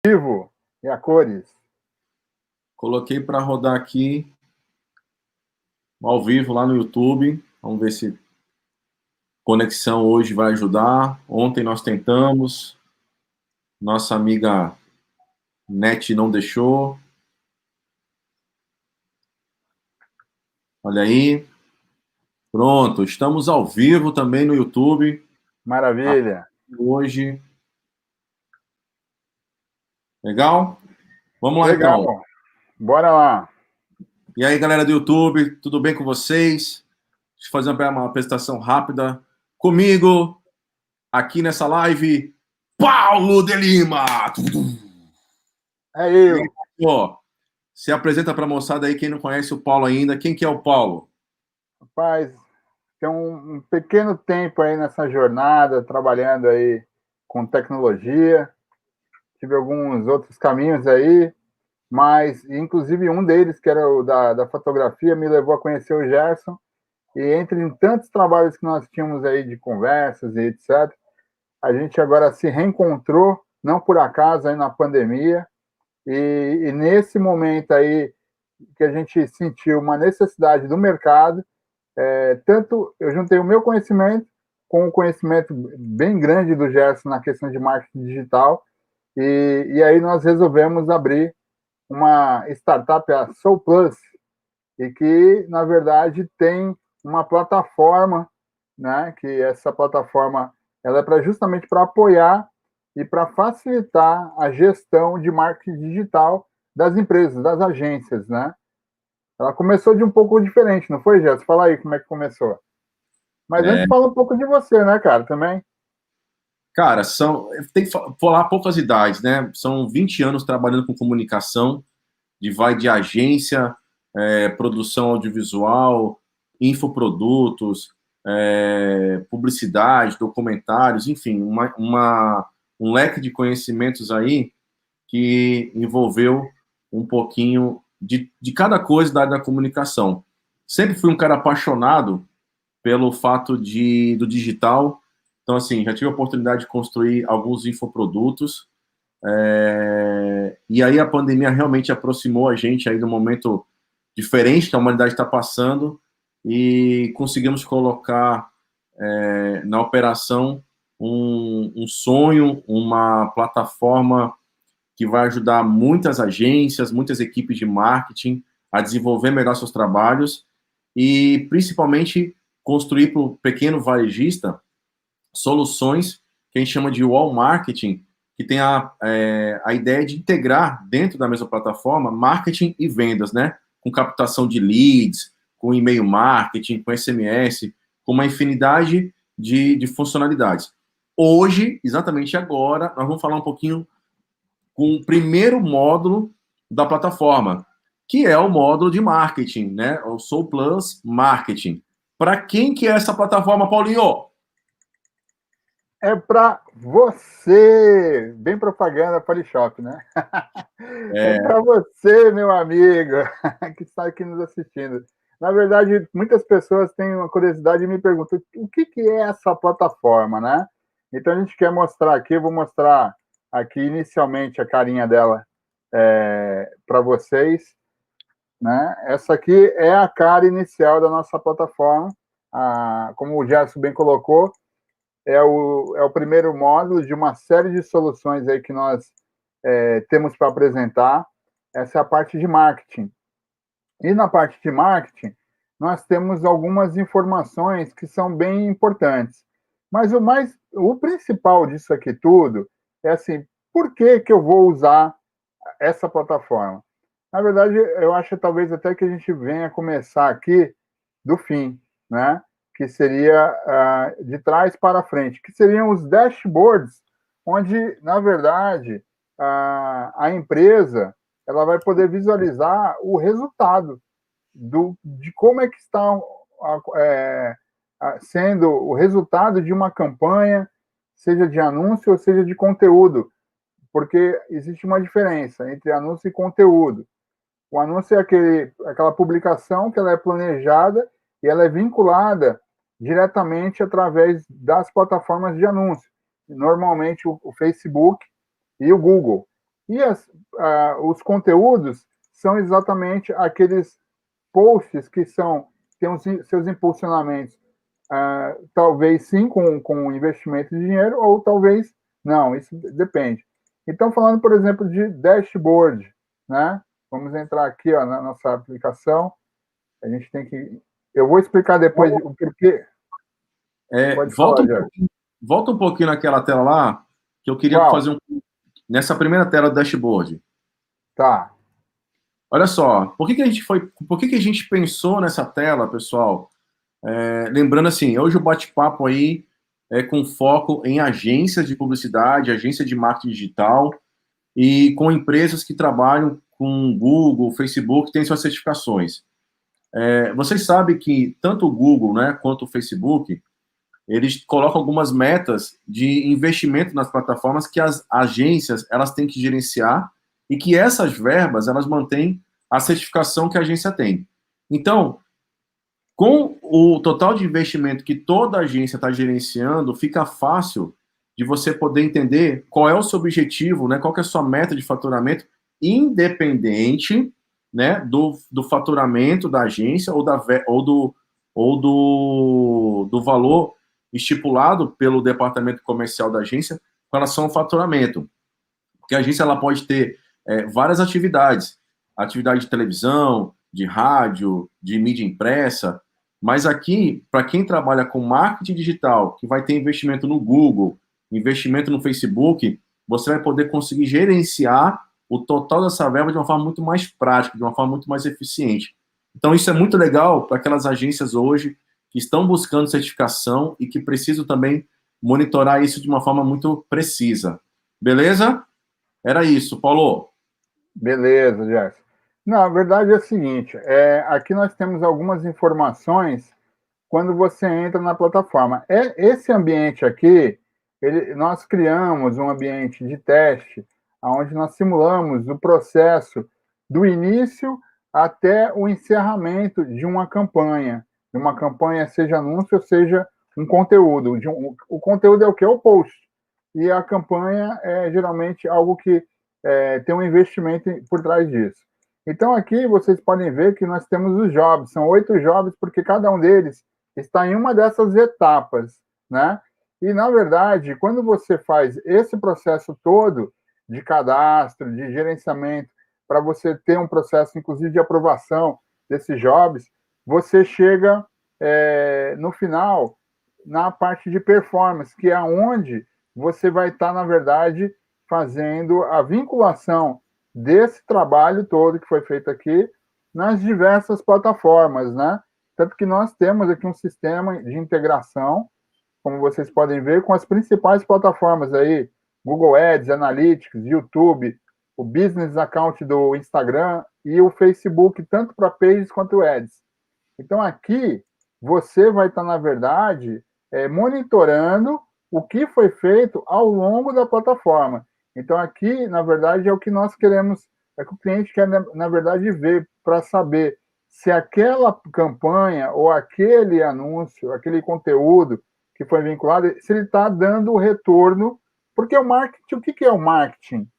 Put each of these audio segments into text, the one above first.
Vivo e a cores. Coloquei para rodar aqui ao vivo lá no YouTube. Vamos ver se a conexão hoje vai ajudar. Ontem nós tentamos, nossa amiga Net não deixou. Olha aí. Pronto, estamos ao vivo também no YouTube. Maravilha. Hoje. Legal? Vamos lá Legal. então. Bora lá. E aí, galera do YouTube, tudo bem com vocês? Deixa eu fazer uma apresentação rápida. Comigo, aqui nessa live, Paulo de Lima. É E aí, eu. pô, se apresenta para a moçada aí, quem não conhece o Paulo ainda. Quem que é o Paulo? Rapaz, tem um pequeno tempo aí nessa jornada, trabalhando aí com tecnologia. Tive alguns outros caminhos aí, mas inclusive um deles, que era o da fotografia, me levou a conhecer o Gerson. E entre tantos trabalhos que nós tínhamos aí de conversas e etc., a gente agora se reencontrou, não por acaso, aí na pandemia. E nesse momento aí que a gente sentiu uma necessidade do mercado, tanto eu juntei o meu conhecimento com o conhecimento bem grande do Gerson na questão de marketing digital, e aí nós resolvemos abrir uma startup, a Soul Plus, e que, na verdade, tem uma plataforma, né, que essa plataforma ela é justamente para apoiar e para facilitar a gestão de marketing digital das empresas, das agências, né? Ela começou de um pouco diferente, não foi, Jéssica? Fala aí como é que começou. Mas É, antes fala um pouco de você, né, cara, também. cara, tem que falar poucas idades, né? São 20 anos trabalhando com comunicação, vai de agência, produção audiovisual, infoprodutos, publicidade, documentários, enfim, um leque de conhecimentos aí que envolveu um pouquinho de cada coisa da área da comunicação. Sempre fui um cara apaixonado pelo fato do digital. Então, assim, já tive a oportunidade de construir alguns infoprodutos. E aí a pandemia realmente aproximou a gente aí do momento diferente que a humanidade está passando e conseguimos colocar na operação um sonho, uma plataforma que vai ajudar muitas agências, muitas equipes de marketing a desenvolver melhor seus trabalhos e, principalmente, construir para o pequeno varejista soluções que a gente chama de wall marketing, que tem a ideia de integrar dentro da mesma plataforma marketing e vendas, né? Com captação de leads, com e-mail marketing, com SMS, com uma infinidade de funcionalidades. Hoje, exatamente agora, nós vamos falar um pouquinho com o primeiro módulo da plataforma, que é o módulo de marketing, né? O Soul Plus Marketing. Para quem que é essa plataforma, Paulinho? É para você, bem propaganda Polishop, né? É É, para você, meu amigo, que está aqui nos assistindo. Na verdade, muitas pessoas têm uma curiosidade e me perguntam o que é essa plataforma, né? Então a gente quer mostrar aqui, eu vou mostrar aqui inicialmente a carinha dela para vocês, né? Essa aqui é a cara inicial da nossa plataforma, como o Gerson bem colocou, é o primeiro módulo de uma série de soluções aí que nós temos para apresentar. Essa é a parte de marketing. E na parte de marketing, nós temos algumas informações que são bem importantes. Mas o principal disso aqui tudo é assim, por que eu vou usar essa plataforma? Na verdade, eu acho talvez até que a gente venha começar aqui do fim, né? Que seria de trás para frente, que seriam os dashboards, onde, na verdade, a empresa ela vai poder visualizar o resultado de como é que está sendo o resultado de uma campanha, seja de anúncio ou seja de conteúdo, porque existe uma diferença entre anúncio e conteúdo. O anúncio é aquela publicação que ela é planejada e ela é vinculada diretamente através das plataformas de anúncio, normalmente o Facebook e o Google. E os conteúdos são exatamente aqueles posts que têm os seus impulsionamentos, talvez sim com investimento de dinheiro, ou talvez não, isso depende. Então, falando, por exemplo, de dashboard, né? Vamos entrar aqui, ó, na nossa aplicação. A gente tem que... Eu vou explicar depois o porquê. Pode falar, Jorge. Volta um pouquinho naquela tela lá, que eu queria Qual? fazer nessa primeira tela do dashboard. Tá. Olha só, por que que a gente pensou nessa tela, pessoal? Lembrando assim, hoje o bate-papo aí é com foco em agências de publicidade, agência de marketing digital e com empresas que trabalham com Google, Facebook, têm suas certificações. Vocês sabem que tanto o Google, né, quanto o Facebook, eles colocam algumas metas de investimento nas plataformas que as agências elas têm que gerenciar e que essas verbas elas mantêm a certificação que a agência tem. Então, com o total de investimento que toda agência está gerenciando, fica fácil de você poder entender qual é o seu objetivo, né, qual que é a sua meta de faturamento, independente, né, do faturamento da agência ou do valor estipulado pelo departamento comercial da agência com relação ao faturamento. Porque a agência ela pode ter várias atividades. Atividade de televisão, de rádio, de mídia impressa. Mas aqui, para quem trabalha com marketing digital, que vai ter investimento no Google, investimento no Facebook, você vai poder conseguir gerenciar o total dessa verba de uma forma muito mais prática, de uma forma muito mais eficiente. Então, isso é muito legal para aquelas agências hoje que estão buscando certificação e que precisam também monitorar isso de uma forma muito precisa. Beleza? Era isso, Paulo. Beleza, Gerson. Não, a verdade é a seguinte, aqui nós temos algumas informações quando você entra na plataforma. Esse ambiente aqui, nós criamos um ambiente de teste, onde nós simulamos o processo do início até o encerramento de uma campanha. Seja anúncio, seja um conteúdo. O conteúdo é o que? É o post. E a campanha é geralmente algo que tem um investimento por trás disso. Então, aqui vocês podem ver que nós temos os jobs, são 8 jobs, porque cada um deles está em uma dessas etapas, né? E, na verdade, quando você faz esse processo todo de cadastro, de gerenciamento, para você ter um processo, inclusive, de aprovação desses jobs, você chega no final, na parte de performance, que é onde você vai estar, na verdade, fazendo a vinculação desse trabalho todo que foi feito aqui nas diversas plataformas, né? Tanto que nós temos aqui um sistema de integração, como vocês podem ver, com as principais plataformas aí, Google Ads, Analytics, YouTube, o Business Account do Instagram e o Facebook, tanto para Pages quanto Ads. Então, aqui, você vai estar, na verdade, monitorando o que foi feito ao longo da plataforma. Então, aqui, na verdade, é o que nós queremos, é que o cliente quer, na verdade, ver para saber se aquela campanha ou aquele anúncio, aquele conteúdo que foi vinculado, se ele está dando o retorno, porque o marketing, o que é o marketing?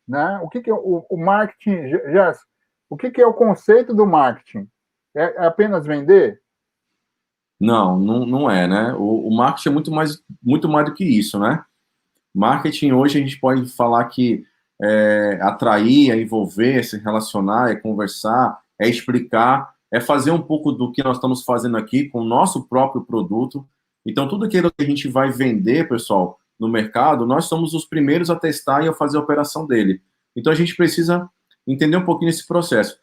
Né? O que é o marketing, Gerson? O que é o conceito do marketing? É apenas vender? Não, não é, né? O marketing é muito mais do que isso, né? Marketing hoje a gente pode falar que atrair, é envolver, é se relacionar, é conversar, é explicar, é fazer um pouco do que nós estamos fazendo aqui com o nosso próprio produto. Então, tudo aquilo que a gente vai vender, pessoal, no mercado, nós somos os primeiros a testar e a fazer a operação dele. Então, a gente precisa entender um pouquinho esse processo.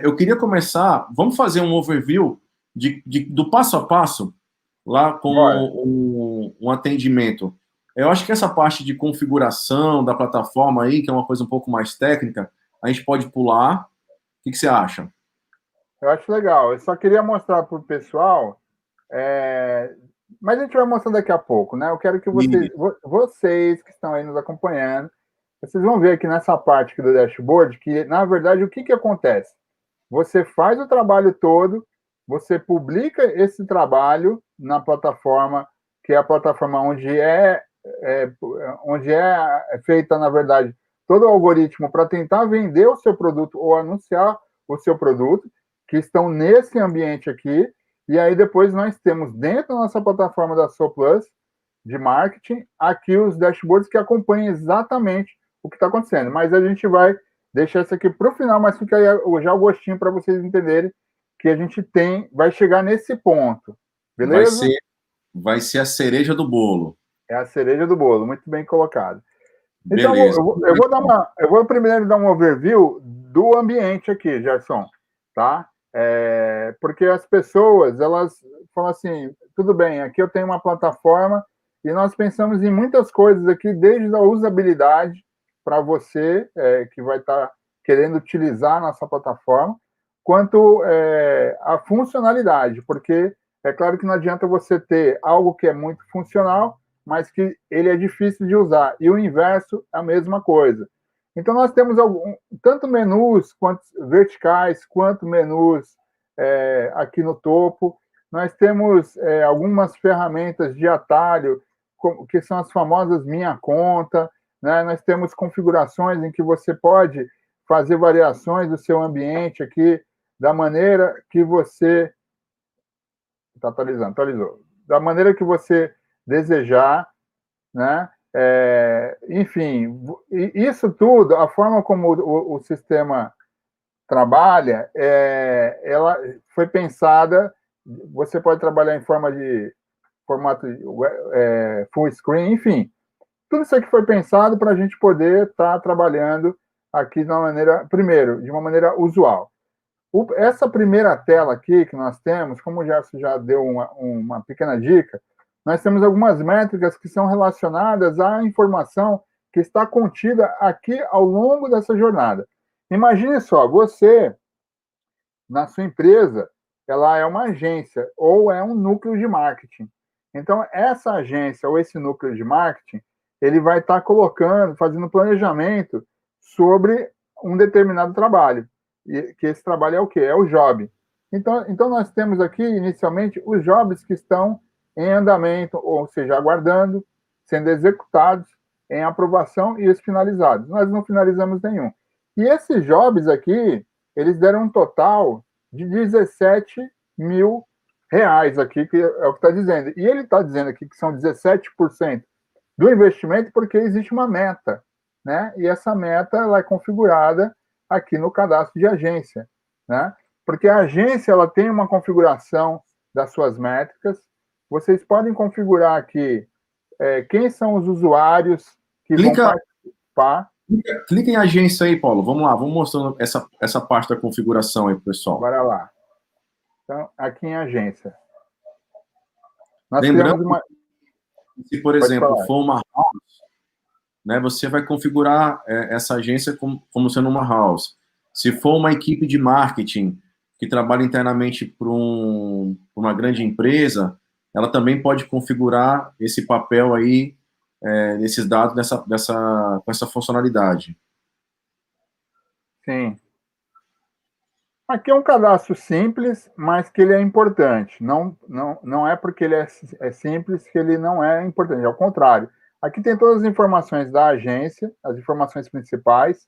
Eu queria começar, vamos fazer um overview do passo a passo, lá com um atendimento. Eu acho que essa parte de configuração da plataforma aí, que é uma coisa um pouco mais técnica, a gente pode pular. O que você acha? Eu acho legal. Eu só queria mostrar para o pessoal, mas a gente vai mostrar daqui a pouco, né? Eu quero que vocês que estão aí nos acompanhando, vocês vão ver aqui nessa parte aqui do dashboard que, na verdade, o que acontece? Você faz o trabalho todo, você publica esse trabalho na plataforma, que é a plataforma onde é feita, na verdade, todo o algoritmo para tentar vender o seu produto ou anunciar o seu produto, que estão nesse ambiente aqui, e aí depois nós temos dentro da nossa plataforma da SoPlus, de marketing, aqui os dashboards que acompanham exatamente o que está acontecendo. Mas a gente vai deixar isso aqui para o final, mas fica aí já o gostinho para vocês entenderem que a gente vai chegar nesse ponto. Beleza? Vai ser a cereja do bolo. É a cereja do bolo, muito bem colocado. Então, Beleza. eu vou primeiro dar um overview do ambiente aqui, Gerson, tá? Porque as pessoas, elas falam assim, tudo bem, aqui eu tenho uma plataforma e nós pensamos em muitas coisas aqui, desde a usabilidade para você que vai estar querendo utilizar a nossa plataforma, quanto a funcionalidade, porque é claro que não adianta você ter algo que é muito funcional, mas que ele é difícil de usar. E o inverso é a mesma coisa. Então, nós temos tanto menus quanto verticais, quanto menus aqui no topo. Nós temos algumas ferramentas de atalho, que são as famosas Minha Conta. Né? Nós temos configurações em que você pode fazer variações do seu ambiente aqui, da maneira que você... Está atualizou. Da maneira que você desejar, né? Enfim, isso tudo, a forma como o sistema trabalha, ela foi pensada, você pode trabalhar em formato full screen, enfim, tudo isso aqui foi pensado para a gente poder estar trabalhando aqui de uma maneira, primeiro, de uma maneira usual. Essa primeira tela aqui que nós temos, como o Gerson já deu uma pequena dica, nós temos algumas métricas que são relacionadas à informação que está contida aqui ao longo dessa jornada. Imagine só, você, na sua empresa, ela é uma agência ou é um núcleo de marketing. Então, essa agência ou esse núcleo de marketing, ele vai estar fazendo planejamento sobre um determinado trabalho. E que esse trabalho é o quê? É o job. Então nós temos aqui, inicialmente, os jobs que estão em andamento, ou seja, aguardando, sendo executados, em aprovação e os finalizados. Nós não finalizamos nenhum. E esses jobs aqui, eles deram um total de 17 mil reais aqui, que é o que está dizendo. E ele está dizendo aqui que são 17% do investimento porque existe uma meta, né? E essa meta ela é configurada aqui no cadastro de agência, né? Porque a agência ela tem uma configuração das suas métricas. Vocês podem configurar aqui quem são os usuários que vão participar. Clica em agência aí, Paulo. Vamos lá, vamos mostrando essa parte da configuração aí, pessoal. Bora lá. Então, aqui em agência. Nós lembrando, se, por exemplo, for uma house, né, você vai configurar essa agência como sendo uma house. Se for uma equipe de marketing que trabalha internamente para uma grande empresa, ela também pode configurar esse papel aí, desses dados com essa funcionalidade. Sim. Aqui é um cadastro simples, mas que ele é importante. Não é porque ele é simples que ele não é importante, ao contrário. Aqui tem todas as informações da agência, as informações principais.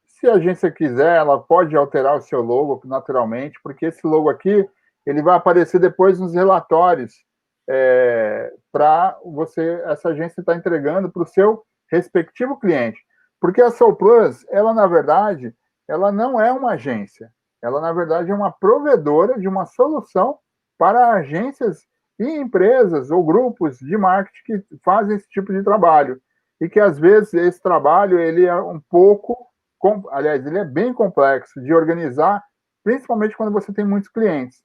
Se a agência quiser, ela pode alterar o seu logo naturalmente, porque esse logo aqui ele vai aparecer depois nos relatórios para essa agência está entregando para o seu respectivo cliente. Porque a SoPlus, ela na verdade, ela não é uma agência. Ela na verdade é uma provedora de uma solução para agências e empresas ou grupos de marketing que fazem esse tipo de trabalho. E que, às vezes, esse trabalho ele é um pouco... Aliás, ele é bem complexo de organizar, principalmente quando você tem muitos clientes.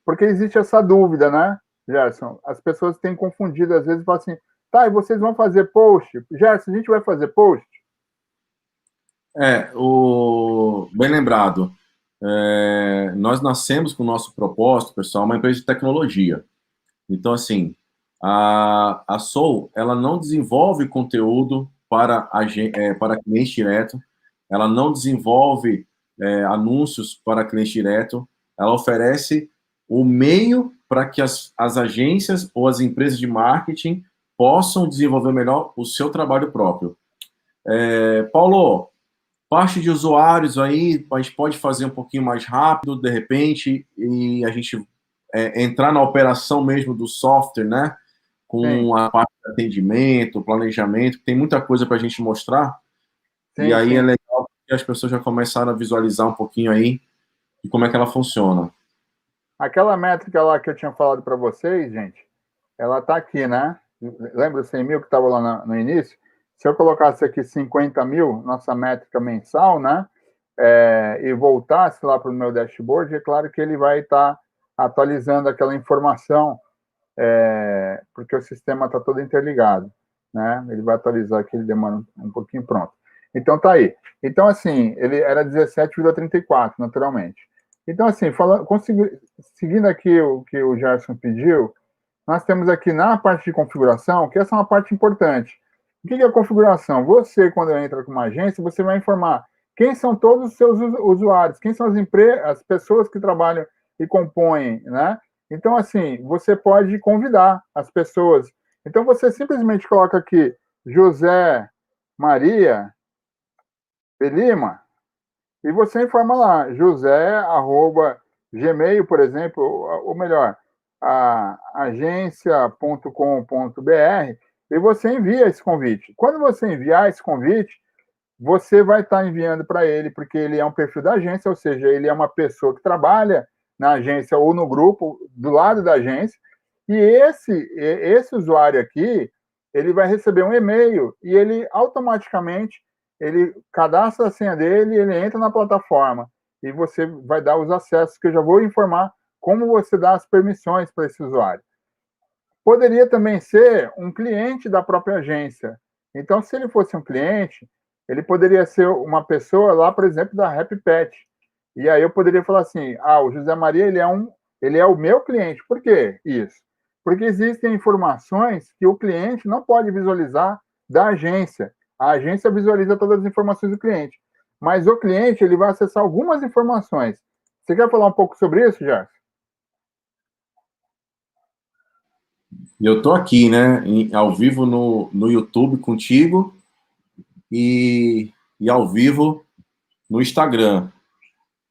Porque existe essa dúvida, né, Gerson? As pessoas têm confundido, às vezes, e falam assim, tá, e vocês vão fazer post? Gerson, a gente vai fazer post? Bem lembrado. Nós nascemos com o nosso propósito, pessoal, uma empresa de tecnologia. Então, assim, a Soul, ela não desenvolve conteúdo para cliente direto, ela não desenvolve anúncios para cliente direto, ela oferece o meio para que as agências ou as empresas de marketing possam desenvolver melhor o seu trabalho próprio. Paulo, parte de usuários aí, a gente pode fazer um pouquinho mais rápido, de repente, e a gente entrar na operação mesmo do software, né? Sim, Com a parte de atendimento, planejamento, tem muita coisa para a gente mostrar, e sim, aí é sim. legal que as pessoas já começaram a visualizar um pouquinho aí de como é que ela funciona. Aquela métrica lá que eu tinha falado para vocês, gente, ela está aqui, né? Lembra os 100 mil que estava lá no início? Se eu colocasse aqui 50 mil, nossa métrica mensal, né? E voltasse lá para o meu dashboard, é claro que ele vai estar atualizando aquela informação, porque o sistema está todo interligado, né? Ele vai atualizar aqui, ele demora um pouquinho, pronto. Então tá aí. Então, assim, ele era 17,34, naturalmente. Então, assim, seguindo aqui o que o Gerson pediu, nós temos aqui na parte de configuração, que essa é uma parte importante. O que é a configuração? Você, quando entra com uma agência, você vai informar quem são todos os seus usuários, quem são as pessoas que trabalham e compõem, né? Então, assim, você pode convidar as pessoas. Então, você simplesmente coloca aqui José Maria de Lima e você informa lá, josé@gmail, por exemplo, ou melhor, a agência.com.br, e você envia esse convite. Quando você enviar esse convite, você vai estar enviando para ele, porque ele é um perfil da agência, ou seja, ele é uma pessoa que trabalha na agência ou no grupo do lado da agência, e esse usuário aqui, ele vai receber um e-mail e ele automaticamente ele cadastra a senha dele, ele entra na plataforma e você vai dar os acessos, que eu já vou informar como você dá as permissões para esse usuário. Poderia também ser um cliente da própria agência. Então, se ele fosse um cliente, ele poderia ser uma pessoa lá, por exemplo, da Happy Pet. E aí eu poderia falar assim: o José Maria, ele é o meu cliente. Por quê isso? Porque existem informações que o cliente não pode visualizar da agência. A agência visualiza todas as informações do cliente. Mas o cliente, ele vai acessar algumas informações. Você quer falar um pouco sobre isso, Gerson? E eu estou aqui, né, ao vivo no YouTube contigo e ao vivo no Instagram.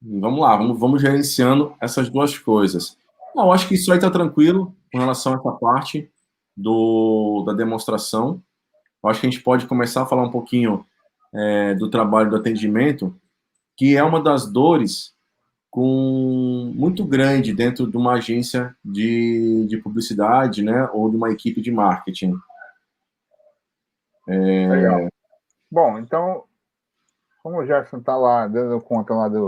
Vamos lá, vamos gerenciando essas duas coisas. Não, acho que isso aí está tranquilo com relação a essa parte da demonstração. Eu acho que a gente pode começar a falar um pouquinho do trabalho do atendimento, que é uma das dores muito grande dentro de uma agência de publicidade, né, ou de uma equipe de marketing. Legal. Bom, então, como o Gerson está lá, dando conta lá de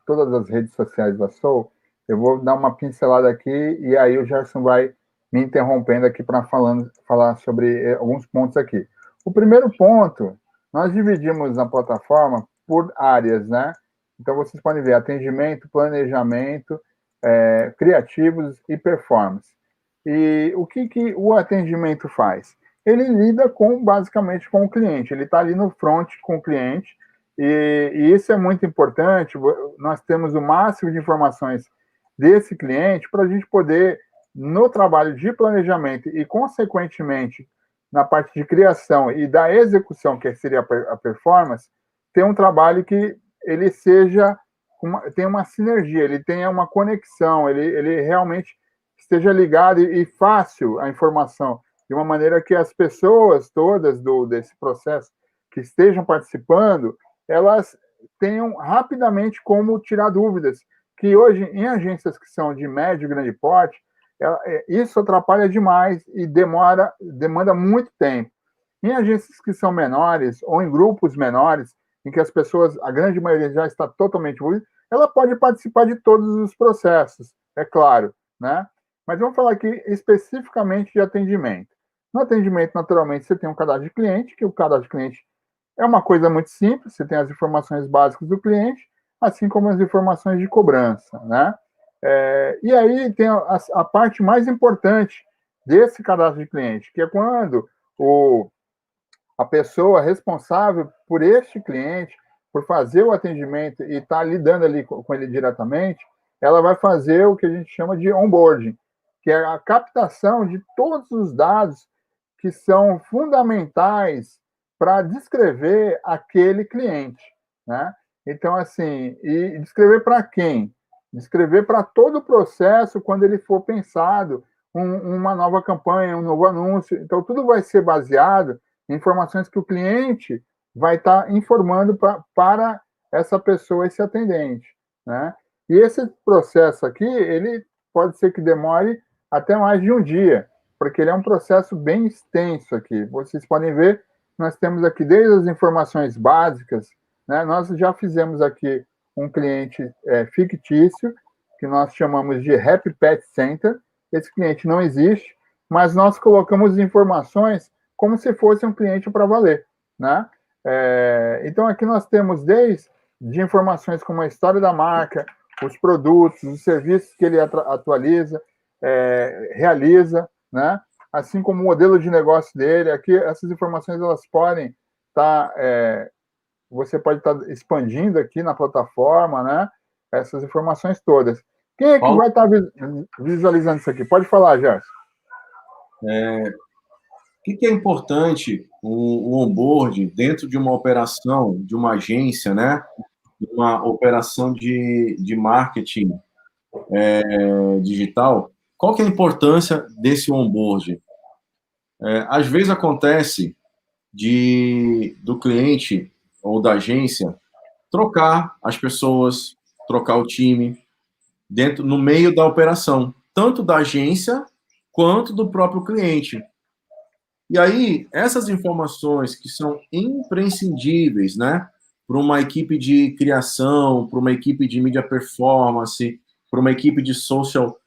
todas as redes sociais da Soul, eu vou dar uma pincelada aqui e aí o Gerson vai me interrompendo aqui para falar sobre alguns pontos aqui. O primeiro ponto, nós dividimos a plataforma por áreas, né? Então, vocês podem ver atendimento, planejamento, criativos e performance. E o que o atendimento faz? Ele lida basicamente com o cliente, ele está ali no front com o cliente, e isso é muito importante. Nós temos o máximo de informações desse cliente para a gente poder, no trabalho de planejamento e, consequentemente, na parte de criação e da execução, que seria a performance, ter um trabalho que ele tenha uma sinergia, ele tenha uma conexão, ele realmente esteja ligado e fácil a informação, de uma maneira que as pessoas todas desse processo que estejam participando, elas tenham rapidamente como tirar dúvidas, que hoje, em agências que são de médio e grande porte, isso atrapalha demais e demanda muito tempo. Em agências que são menores ou em grupos menores, em que as pessoas, a grande maioria já está totalmente envolvida, ela pode participar de todos os processos, é claro, né? Mas vamos falar aqui especificamente de atendimento. No atendimento, naturalmente, você tem um cadastro de cliente, que o cadastro de cliente é uma coisa muito simples, você tem as informações básicas do cliente, assim como as informações de cobrança, né? E aí tem a parte mais importante desse cadastro de cliente, que é quando a pessoa responsável por este cliente, por fazer o atendimento e estar lidando ali com ele diretamente, ela vai fazer o que a gente chama de onboarding, que é a captação de todos os dados que são fundamentais para descrever aquele cliente, né? Então, assim, e descrever para quem? Descrever para todo o processo quando ele for pensado uma nova campanha, um novo anúncio. Então, tudo vai ser baseado em informações que o cliente vai estar informando para essa pessoa, esse atendente, né? E esse processo aqui, ele pode ser que demore até mais de um dia, porque ele é um processo bem extenso aqui. Vocês podem ver, nós temos aqui desde as informações básicas, né? Nós já fizemos aqui um cliente fictício, que nós chamamos de Happy Pet Center. Esse cliente não existe, mas nós colocamos informações como se fosse um cliente para valer, né? Então, aqui nós temos desde de informações como a história da marca, os produtos, os serviços que ele atualiza, realiza, né? Assim como o modelo de negócio dele. Aqui, essas informações elas podem estar... você pode estar expandindo aqui na plataforma, né? Essas informações todas. Quem é que Paulo, vai estar visualizando isso aqui? Pode falar, Gerson. O que é importante o onboard dentro de uma operação, de uma agência, né? Uma operação de marketing digital? Qual que é a importância desse onboard? Às vezes acontece do cliente ou da agência trocar as pessoas, trocar o time no meio da operação, tanto da agência quanto do próprio cliente. E aí, essas informações que são imprescindíveis, né, para uma equipe de criação, para uma equipe de mídia performance, para uma equipe de social,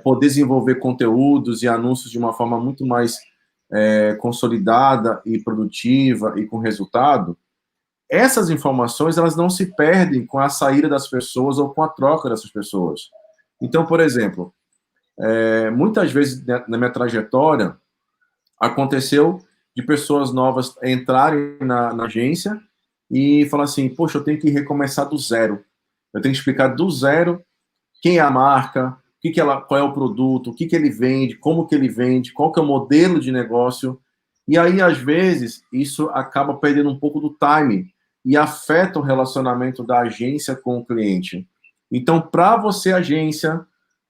poder desenvolver conteúdos e anúncios de uma forma muito mais consolidada e produtiva e com resultado, essas informações elas não se perdem com a saída das pessoas ou com a troca dessas pessoas. Então, por exemplo, muitas vezes na minha trajetória, aconteceu de pessoas novas entrarem na agência e falar assim, poxa, eu tenho que recomeçar do zero. Eu tenho que explicar do zero quem é a marca, qual é o produto, o que ele vende, como que ele vende, qual que é o modelo de negócio. E aí, às vezes, isso acaba perdendo um pouco do time e afeta o relacionamento da agência com o cliente. Então, para você, agência,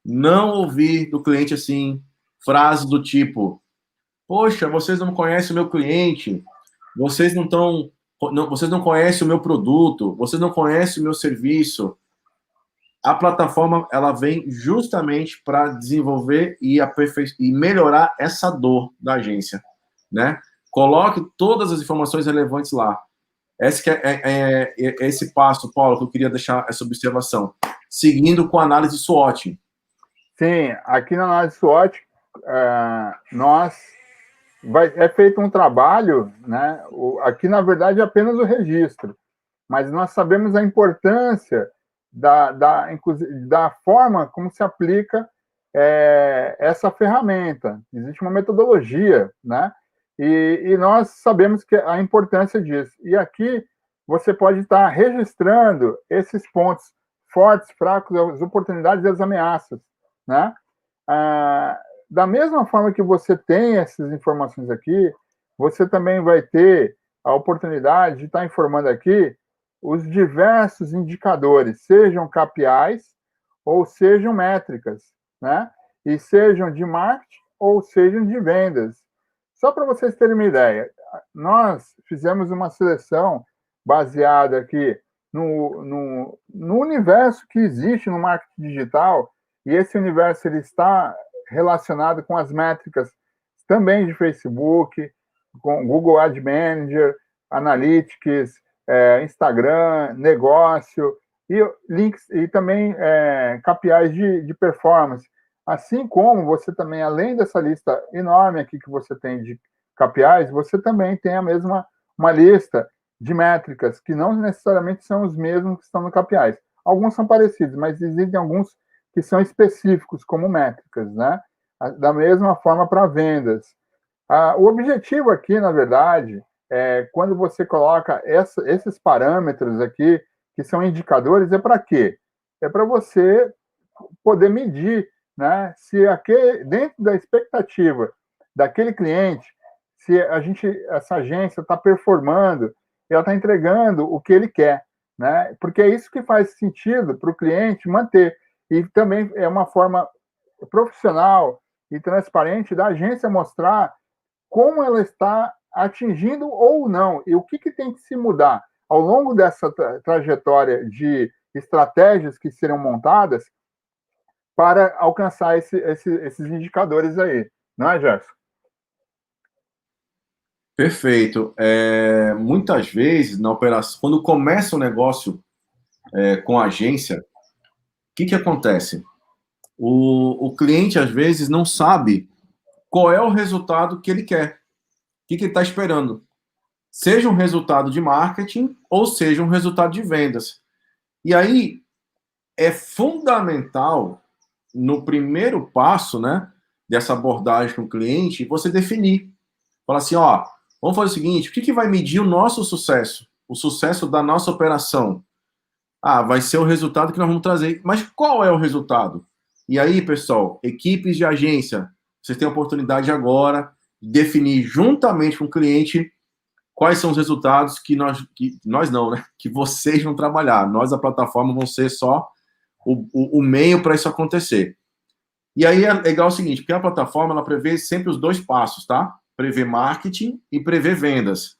não ouvir do cliente assim, frases do tipo, poxa, vocês não conhecem o meu cliente, vocês vocês não conhecem o meu produto, vocês não conhecem o meu serviço. A plataforma ela vem justamente para desenvolver e melhorar essa dor da agência, né? Coloque todas as informações relevantes lá. Esse é esse passo, Paulo, que eu queria deixar essa observação. Seguindo com a análise SWOT. Sim, aqui na análise SWOT, é feito um trabalho, né? Aqui, na verdade, é apenas o registro, mas nós sabemos a importância da forma como se aplica essa ferramenta. Existe uma metodologia, né? E nós sabemos que a importância disso. E aqui você pode estar registrando esses pontos fortes, fracos, as oportunidades e as ameaças, né? Da mesma forma que você tem essas informações aqui, você também vai ter a oportunidade de estar informando aqui os diversos indicadores, sejam KPIs ou sejam métricas, né? E sejam de marketing ou sejam de vendas. Só para vocês terem uma ideia, nós fizemos uma seleção baseada aqui no universo que existe no marketing digital, e esse universo ele está relacionado com as métricas também de Facebook, com Google Ad Manager, Analytics, Instagram, negócio, e links e também KPIs de performance. Assim como você também, além dessa lista enorme aqui que você tem de KPIs, você também tem uma lista de métricas que não necessariamente são os mesmos que estão no KPIs. Alguns são parecidos, mas existem alguns que são específicos como métricas, né? Da mesma forma para vendas. O objetivo aqui, na verdade, quando você coloca esses parâmetros aqui, que são indicadores, é para quê? É para você poder medir, né, se dentro da expectativa daquele cliente, se essa agência está performando, ela está entregando o que ele quer, né? Porque é isso que faz sentido para o cliente manter. E também é uma forma profissional e transparente da agência mostrar como ela está atingindo ou não, e o que tem que se mudar ao longo dessa trajetória de estratégias que serão montadas para alcançar esses indicadores aí, não é, Gerson? Perfeito. Muitas vezes, na operação, quando começa o negócio com a agência, o que acontece? O cliente, às vezes, não sabe qual é o resultado que ele quer, o que ele está esperando. Seja um resultado de marketing ou seja um resultado de vendas. E aí, é fundamental, no primeiro passo, né, dessa abordagem com o cliente, você definir. Fala assim, ó, vamos fazer o seguinte, o que vai medir o nosso sucesso? O sucesso da nossa operação? Ah, vai ser o resultado que nós vamos trazer. Mas qual é o resultado? E aí, pessoal, equipes de agência, vocês têm a oportunidade agora de definir juntamente com o cliente quais são os resultados que nós não, né? Que vocês vão trabalhar. Nós, a plataforma, vão ser só o meio para isso acontecer. E aí é legal o seguinte, porque a plataforma, ela prevê sempre os dois passos, tá? Prevê marketing e prevê vendas.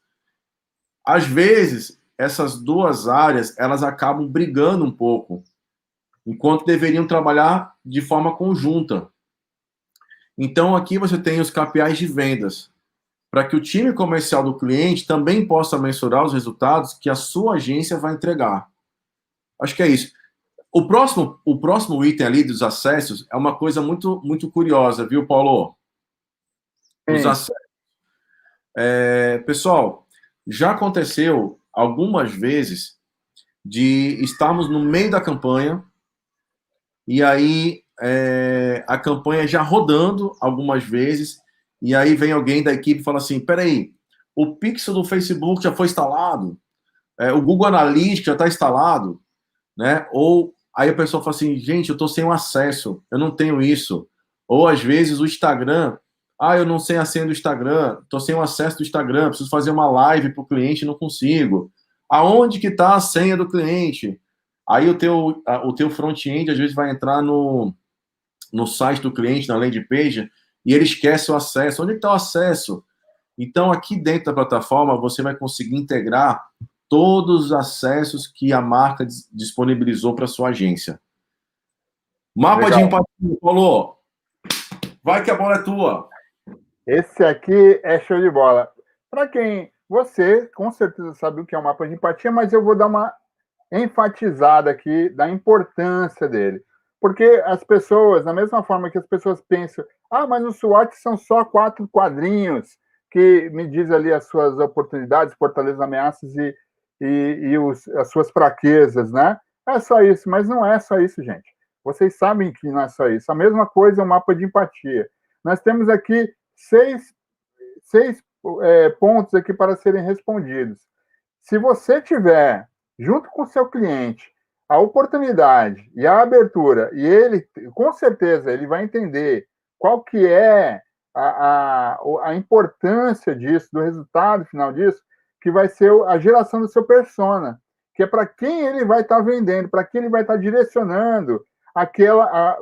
Às vezes, essas duas áreas, elas acabam brigando um pouco, enquanto deveriam trabalhar de forma conjunta. Então, aqui você tem os KPIs de vendas, para que o time comercial do cliente também possa mensurar os resultados que a sua agência vai entregar. Acho que é isso. O próximo item ali dos acessos é uma coisa muito, muito curiosa, viu, Paulo? Os acessos. Pessoal, já aconteceu algumas vezes de estarmos no meio da campanha e aí a campanha já rodando algumas vezes e aí vem alguém da equipe e fala assim, peraí, o pixel do Facebook já foi instalado? O Google Analytics já está instalado? Né? Ou aí a pessoa fala assim, gente, eu estou sem o acesso, eu não tenho isso. Ou às vezes o Instagram, eu não sei a senha do Instagram, estou sem o acesso do Instagram, preciso fazer uma live para o cliente e não consigo. Aonde que está a senha do cliente? Aí o teu front-end às vezes vai entrar no site do cliente, na landing page, e ele esquece o acesso. Onde está o acesso? Então, aqui dentro da plataforma, você vai conseguir integrar todos os acessos que a marca disponibilizou para sua agência. Mapa de empatia, Paulo. Vai que a bola é tua. Esse aqui é show de bola. Para quem você com certeza sabe o que é um mapa de empatia, mas eu vou dar uma enfatizada aqui da importância dele. Porque as pessoas, da mesma forma que as pessoas pensam, mas os SWOT são só 4 quadrinhos que me diz ali as suas oportunidades, fortalezas, ameaças as suas fraquezas, né? É só isso, mas não é só isso, gente. Vocês sabem que não é só isso. A mesma coisa é o mapa de empatia. Nós temos aqui seis pontos aqui para serem respondidos. Se você tiver, junto com o seu cliente, a oportunidade e a abertura, e ele, com certeza, ele vai entender qual que é a importância disso, do resultado final disso, que vai ser a geração do seu persona, que é para quem ele vai estar vendendo, para quem ele vai estar direcionando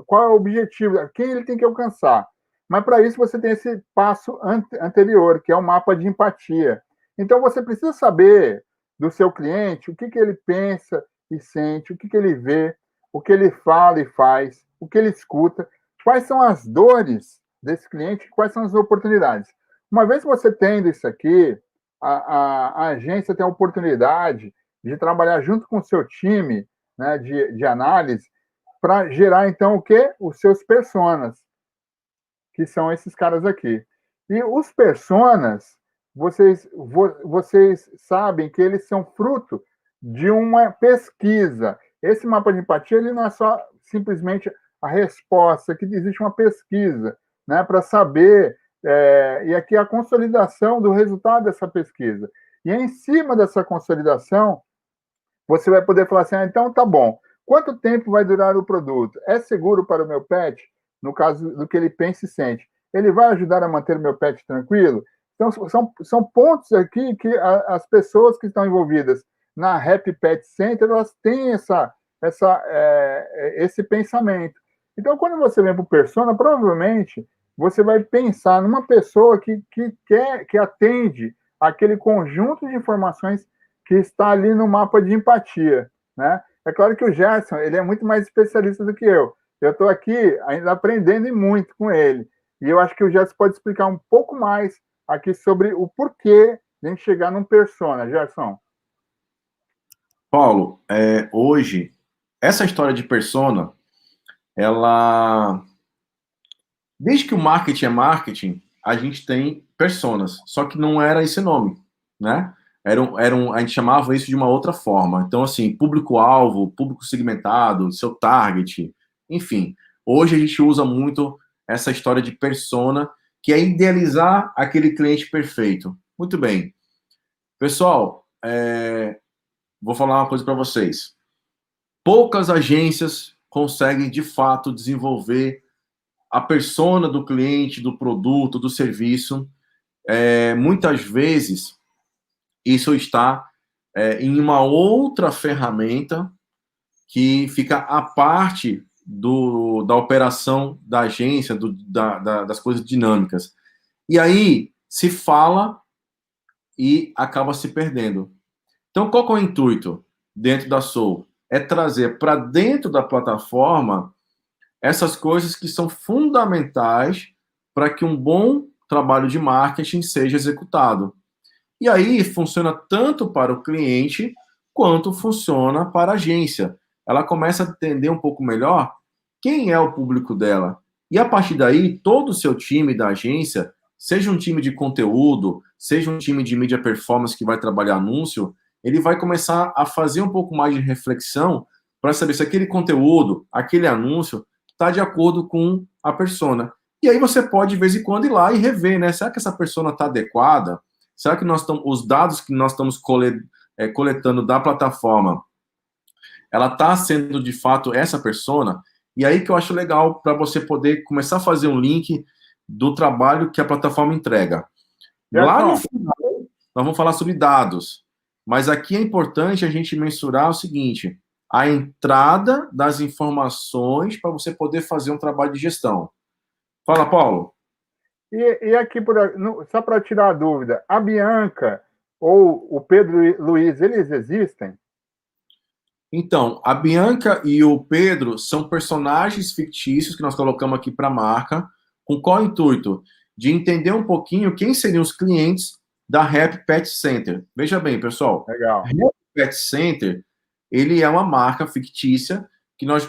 qual é o objetivo, quem ele tem que alcançar. Mas para isso você tem esse passo anterior, que é o mapa de empatia. Então você precisa saber do seu cliente o que ele pensa e sente, o que ele vê, o que ele fala e faz, o que ele escuta, quais são as dores desse cliente, quais são as oportunidades. Uma vez você tendo isso aqui, a agência tem a oportunidade de trabalhar junto com o seu time, né, de análise para gerar, então, o quê? Os seus personas, que são esses caras aqui. E os personas, vocês sabem que eles são fruto de uma pesquisa. Esse mapa de empatia ele não é só simplesmente a resposta, que existe uma pesquisa, né, para saber, e aqui a consolidação do resultado dessa pesquisa. E em cima dessa consolidação, você vai poder falar assim, então tá bom, quanto tempo vai durar o produto? É seguro para o meu pet? No caso do que ele pensa e sente. Ele vai ajudar a manter o meu pet tranquilo? Então, são pontos aqui que as pessoas que estão envolvidas na Happy Pet Center, elas têm esse pensamento. Então, quando você vem para o Persona, provavelmente você vai pensar numa pessoa que atende aquele conjunto de informações que está ali no mapa de empatia, né? É claro que o Gerson, ele é muito mais especialista do que eu. Eu estou aqui ainda aprendendo e muito com ele. E eu acho que o Gerson pode explicar um pouco mais aqui sobre o porquê de a gente chegar num Persona, Gerson. Paulo, hoje, essa história de Persona, ela... Desde que o marketing é marketing, a gente tem personas, só que não era esse nome, né? A gente chamava isso de uma outra forma. Então, assim, público-alvo, público segmentado, seu target, enfim. Hoje a gente usa muito essa história de persona, que é idealizar aquele cliente perfeito. Muito bem. Pessoal, vou falar uma coisa para vocês. Poucas agências conseguem, de fato, desenvolver a persona do cliente, do produto, do serviço. Muitas vezes, isso está em uma outra ferramenta que fica à parte da operação da agência, das coisas dinâmicas. E aí se fala e acaba se perdendo. Então, qual que é o intuito dentro da Soul? É trazer para dentro da plataforma essas coisas que são fundamentais para que um bom trabalho de marketing seja executado. E aí funciona tanto para o cliente quanto funciona para a agência. Ela começa a entender um pouco melhor quem é o público dela. E a partir daí, todo o seu time da agência, seja um time de conteúdo, seja um time de mídia performance que vai trabalhar anúncio, ele vai começar a fazer um pouco mais de reflexão para saber se aquele conteúdo, aquele anúncio, está de acordo com a persona. E aí você pode, de vez em quando, ir lá e rever, né? Será que essa persona está adequada? Será que os dados que nós estamos coletando da plataforma, ela está sendo, de fato, essa persona? E aí que eu acho legal para você poder começar a fazer um link do trabalho que a plataforma entrega. Lá no final, nós vamos falar sobre dados. Mas aqui é importante a gente mensurar o seguinte: a entrada das informações para você poder fazer um trabalho de gestão. Fala, Paulo. E aqui, só para tirar a dúvida, a Bianca ou o Pedro Luiz, eles existem? Então, a Bianca e o Pedro são personagens fictícios que nós colocamos aqui para a marca, com qual intuito? De entender um pouquinho quem seriam os clientes da Happy Pet Center. Veja bem, pessoal. Legal. Happy Pet Center, ele é uma marca fictícia que nós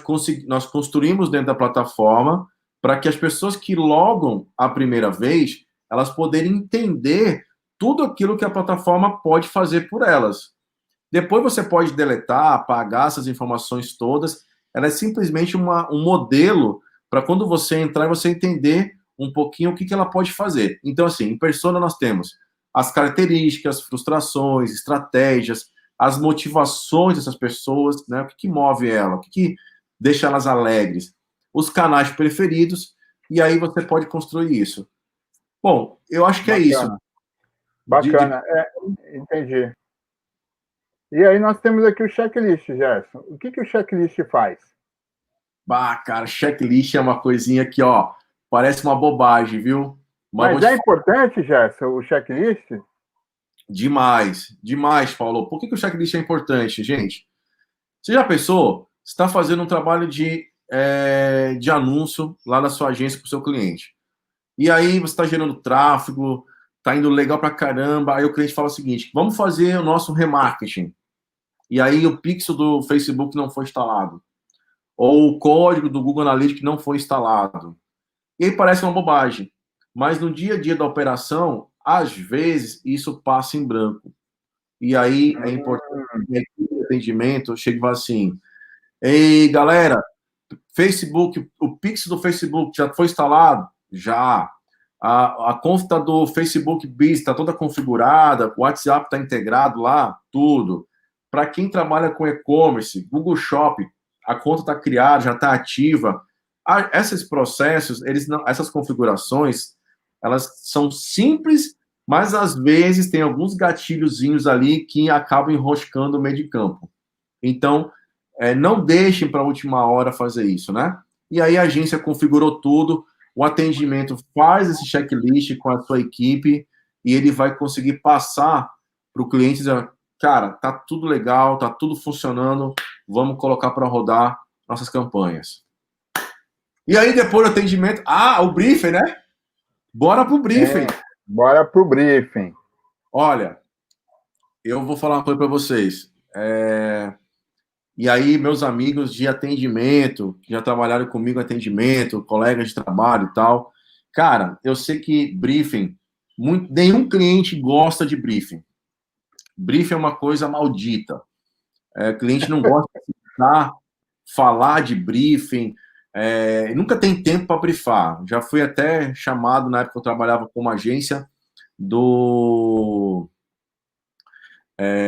construímos dentro da plataforma para que as pessoas que logam a primeira vez, elas poderem entender tudo aquilo que a plataforma pode fazer por elas. Depois você pode deletar, apagar essas informações todas. Ela é simplesmente um modelo para quando você entrar e você entender um pouquinho o que ela pode fazer. Então, assim, em Persona nós temos as características, frustrações, estratégias, as motivações dessas pessoas, né? O que move ela, o que deixa elas alegres, os canais preferidos, e aí você pode construir isso. Bom, eu acho que Bacana. é isso. Bacana, entendi. E aí nós temos aqui o checklist, Gerson. O que o checklist faz? Bah, cara, checklist é uma coisinha que, ó, parece uma bobagem, viu? Mas é importante, Gerson, o checklist? Demais, demais, Paulo. Por que o checklist é importante, gente? Você já pensou? Você está fazendo um trabalho de anúncio lá na sua agência para o seu cliente. E aí você está gerando tráfego, está indo legal para caramba. Aí o cliente fala o seguinte: vamos fazer o nosso remarketing. E aí o pixel do Facebook não foi instalado. Ou o código do Google Analytics não foi instalado. E aí parece uma bobagem. Mas no dia a dia da operação, às vezes, isso passa em branco. E aí é importante que o atendimento chegue e fale assim: ei, galera, Facebook, o pixel do Facebook já foi instalado? Já. A conta do Facebook Biz está toda configurada, o WhatsApp está integrado lá, tudo. Para quem trabalha com e-commerce, Google Shop, a conta está criada, já está ativa. Esses processos, essas configurações, elas são simples Mas, às vezes, tem alguns gatilhozinhos ali que acabam enroscando o meio de campo. Então, não deixem para a última hora fazer isso, né? E aí a agência configurou tudo, o atendimento faz esse checklist com a sua equipe e ele vai conseguir passar para o cliente e dizer, cara, tá tudo legal, tá tudo funcionando, vamos colocar para rodar nossas campanhas. E aí, depois do atendimento, o briefing, né? Bora pro briefing. Bora pro briefing. Olha, eu vou falar uma coisa para vocês. E aí, meus amigos de atendimento, que já trabalharam comigo em atendimento, colegas de trabalho e tal. Cara, eu sei que briefing, nenhum cliente gosta de briefing. Briefing é uma coisa maldita. Cliente não gosta de falar de briefing, nunca tem tempo para briefar. Já fui até chamado, na época que eu trabalhava com uma agência, do...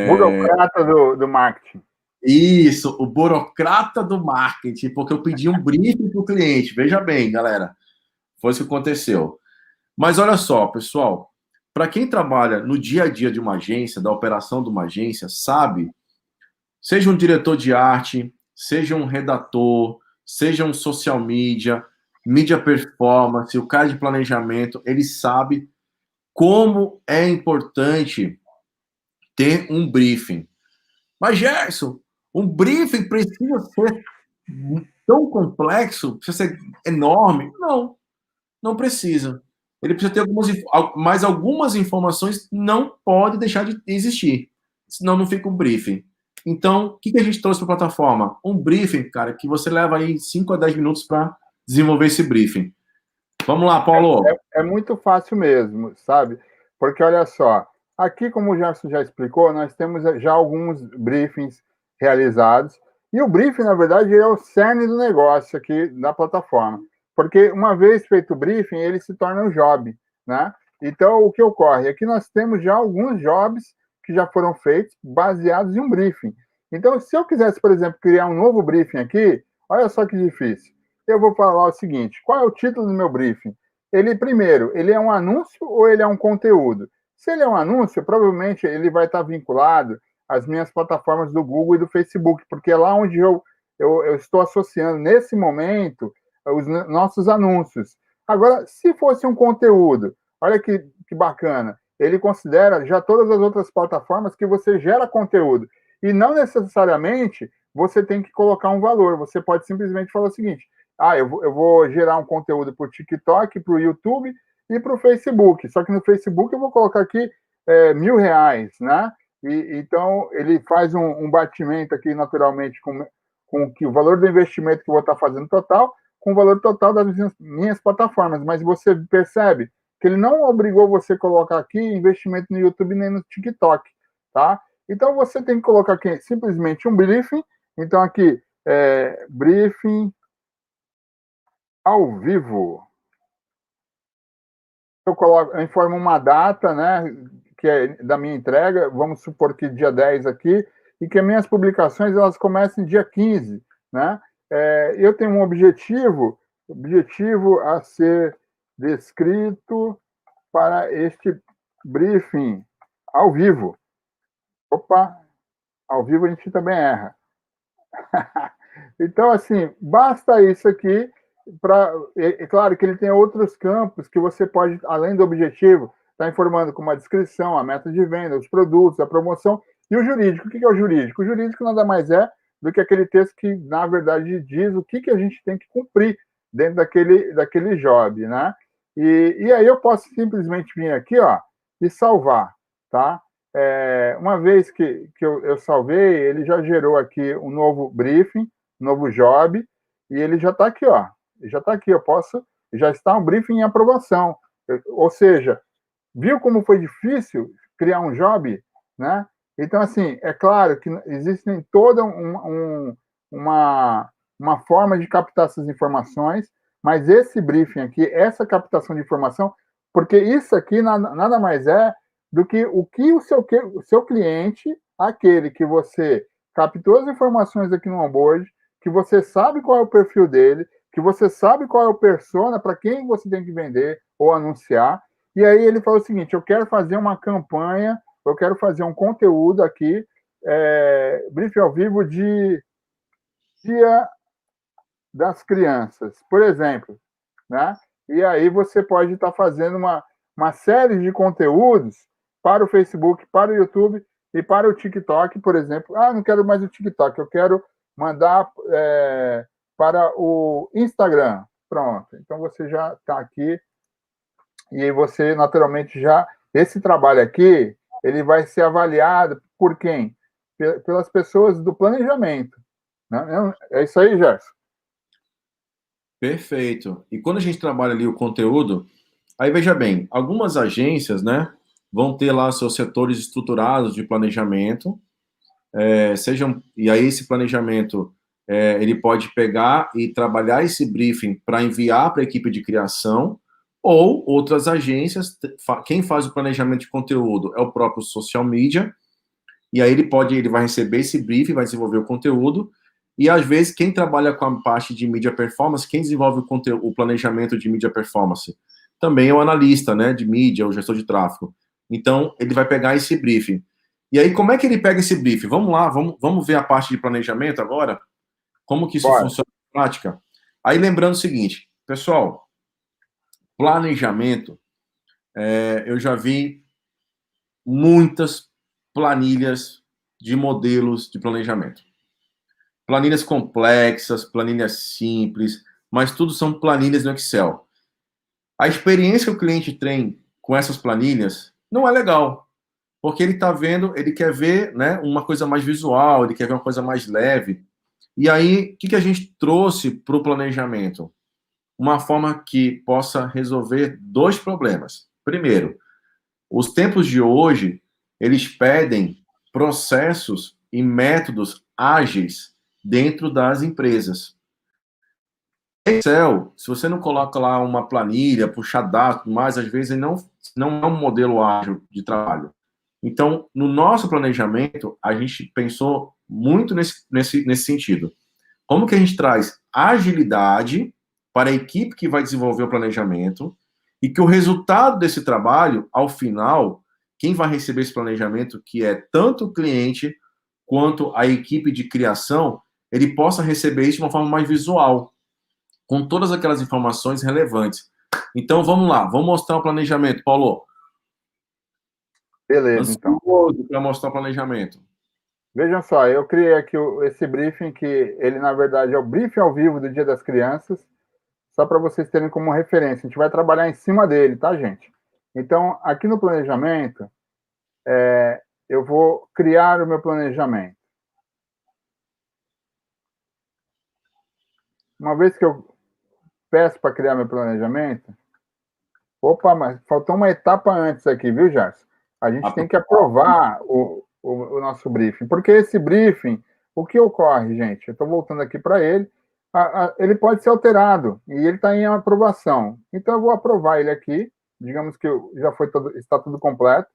Burocrata do marketing. Isso, o burocrata do marketing, porque eu pedi um briefing para o cliente. Veja bem, galera, foi isso que aconteceu. Mas olha só, pessoal, para quem trabalha no dia a dia de uma agência, da operação de uma agência, sabe, seja um diretor de arte, seja um redator, seja um social media, mídia performance, o cara de planejamento, ele sabe como é importante ter um briefing. Mas, Gerson, um briefing precisa ser tão complexo, precisa ser enorme? Não, não precisa. Ele precisa ter mas algumas informações não podem deixar de existir, senão não fica um briefing. Então, o que a gente trouxe para a plataforma? Um briefing, cara, que você leva aí 5 a 10 minutos para desenvolver esse briefing. Vamos lá, Paulo. É muito fácil mesmo, sabe? Porque, olha só, aqui, como o Gerson já explicou, nós temos já alguns briefings realizados, e o briefing, na verdade, é o cerne do negócio aqui da plataforma. Porque, uma vez feito o briefing, ele se torna um job, né? Então, o que ocorre? Aqui nós temos já alguns jobs que já foram feitos baseados em um briefing. Então, se eu quisesse, por exemplo, criar um novo briefing aqui, olha só que difícil. Eu vou falar o seguinte, qual é o título do meu briefing? Primeiro, ele é um anúncio ou ele é um conteúdo? Se ele é um anúncio, provavelmente ele vai estar vinculado às minhas plataformas do Google e do Facebook, porque é lá onde eu estou associando, nesse momento, os nossos anúncios. Agora, se fosse um conteúdo, olha que bacana, ele considera já todas as outras plataformas que você gera conteúdo. E não necessariamente você tem que colocar um valor, você pode simplesmente falar o seguinte, eu vou gerar um conteúdo para o TikTok, para o YouTube e para o Facebook. Só que no Facebook eu vou colocar aqui R$1.000, né? Então, ele faz um batimento aqui naturalmente com que o valor do investimento que eu vou estar fazendo total, com o valor total das minhas plataformas. Mas você percebe que ele não obrigou você a colocar aqui investimento no YouTube nem no TikTok, tá? Então, você tem que colocar aqui simplesmente um briefing. Então, aqui, briefing ao vivo. Eu informo uma data, né, que é da minha entrega, vamos supor que dia 10 aqui, e que as minhas publicações elas começam dia 15, né? Eu tenho um objetivo a ser descrito para este briefing ao vivo. Opa, ao vivo a gente também erra. Então, assim, basta isso aqui. Claro que ele tem outros campos que você pode, além do objetivo, estar informando como a descrição, a meta de venda, os produtos, a promoção e o jurídico. O que é o jurídico? O jurídico nada mais é do que aquele texto que, na verdade, diz o que a gente tem que cumprir dentro daquele job, né? E aí eu posso simplesmente vir aqui, ó, e salvar, tá? Uma vez que eu salvei, ele já gerou aqui um novo briefing, um novo job, e ele já está aqui, ó. Já está aqui, já está um briefing em aprovação. Ou seja, viu como foi difícil criar um job, né? Então, assim, é claro que existem toda uma forma de captar essas informações, mas esse briefing aqui, essa captação de informação, porque isso aqui nada mais é do que o seu cliente, aquele que você captou as informações aqui no onboard, que você sabe qual é o perfil dele, que você sabe qual é o persona para quem você tem que vender ou anunciar, E aí ele falou o seguinte, eu quero fazer uma campanha, eu quero fazer um conteúdo aqui, briefing ao vivo de Dia das Crianças, por exemplo, né? E aí você pode estar fazendo uma série de conteúdos para o Facebook, para o YouTube e para o TikTok, por exemplo. Ah, não quero mais o TikTok, eu quero mandar para o Instagram. Pronto. Então você já está aqui e aí você naturalmente já esse trabalho aqui ele vai ser avaliado por quem? Pelas pessoas do planejamento. Né? É isso aí, Gerson. Perfeito. E quando a gente trabalha ali o conteúdo, aí veja bem, algumas agências, né, vão ter lá seus setores estruturados de planejamento, e aí esse planejamento ele pode pegar e trabalhar esse briefing para enviar para a equipe de criação, ou outras agências, quem faz o planejamento de conteúdo é o próprio social media, e aí ele vai receber esse briefing, vai desenvolver o conteúdo, e às vezes quem trabalha com a parte de mídia performance, quem desenvolve o planejamento de mídia performance, também é o analista, né, de mídia, o gestor de tráfego. Então, ele vai pegar esse briefing. E aí, como é que ele pega esse briefing? Vamos lá, vamos ver a parte de planejamento agora? Como que isso Bora. funciona na prática? Aí, lembrando o seguinte, pessoal, planejamento, eu já vi muitas planilhas de modelos de planejamento. Planilhas complexas, planilhas simples, mas tudo são planilhas no Excel. A experiência que o cliente tem com essas planilhas não é legal, porque ele está vendo, ele quer ver, né, uma coisa mais visual, ele quer ver uma coisa mais leve. E aí, o que a gente trouxe para o planejamento? Uma forma que possa resolver dois problemas. Primeiro, os tempos de hoje, eles pedem processos e métodos ágeis dentro das empresas. Excel, se você não coloca lá uma planilha, puxar dados, mas às vezes não é um modelo ágil de trabalho. Então, no nosso planejamento, a gente pensou muito nesse sentido. Como que a gente traz agilidade para a equipe que vai desenvolver o planejamento e que o resultado desse trabalho, ao final, quem vai receber esse planejamento, que é tanto o cliente quanto a equipe de criação, ele possa receber isso de uma forma mais visual, com todas aquelas informações relevantes. Então, vamos lá, vamos mostrar o planejamento. Paulo, Beleza, então. ansioso para mostrar o planejamento. Vejam só, eu criei aqui esse briefing, que ele, na verdade, é o briefing ao vivo do Dia das Crianças, só para vocês terem como referência. A gente vai trabalhar em cima dele, tá, gente? Então, aqui no planejamento, eu vou criar o meu planejamento. Uma vez que eu peço para criar meu planejamento, opa, mas faltou uma etapa antes aqui, viu, Jarson? A gente tem que aprovar o nosso briefing, porque esse briefing, o que ocorre, gente? Eu estou voltando aqui para ele, ele pode ser alterado e ele está em aprovação. Então eu vou aprovar ele aqui, digamos que já está tudo completo.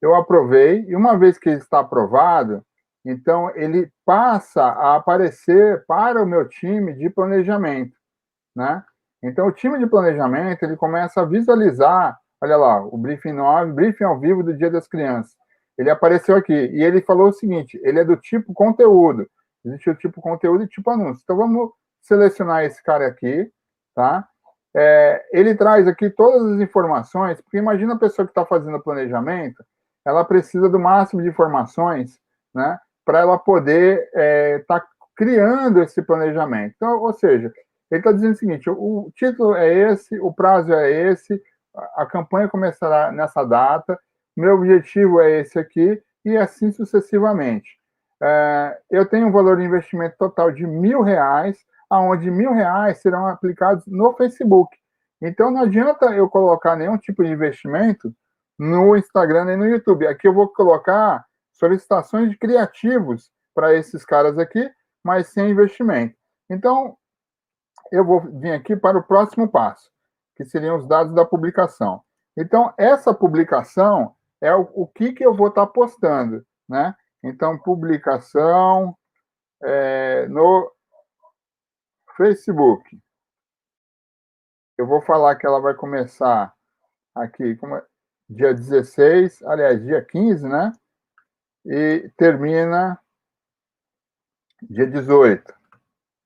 Eu aprovei, e uma vez que ele está aprovado, então ele passa a aparecer para o meu time de planejamento, né? Então o time de planejamento, ele começa a visualizar, olha lá, o briefing 9, briefing ao vivo do Dia das Crianças. Ele apareceu aqui e ele falou o seguinte, ele é do tipo conteúdo. Existe o tipo conteúdo e tipo anúncio. Então vamos selecionar esse cara aqui, tá? Ele traz aqui todas as informações, porque imagina a pessoa que está fazendo o planejamento, ela precisa do máximo de informações, né, para ela poder estar criando esse planejamento. Então, ou seja, ele está dizendo o seguinte: o título é esse, o prazo é esse, a campanha começará nessa data, meu objetivo é esse aqui, e assim sucessivamente. Eu tenho um valor de investimento total de R$ 1.000, aonde R$ 1.000 serão aplicados no Facebook. Então, não adianta eu colocar nenhum tipo de investimento no Instagram nem no YouTube. Aqui eu vou colocar solicitações de criativos para esses caras aqui, mas sem investimento. Então, eu vou vir aqui para o próximo passo, que seriam os dados da publicação. Então, essa publicação é o que eu vou estar postando, né? Então, publicação no Facebook. Eu vou falar que ela vai começar aqui, dia 16, aliás, dia 15, né? E termina dia 18,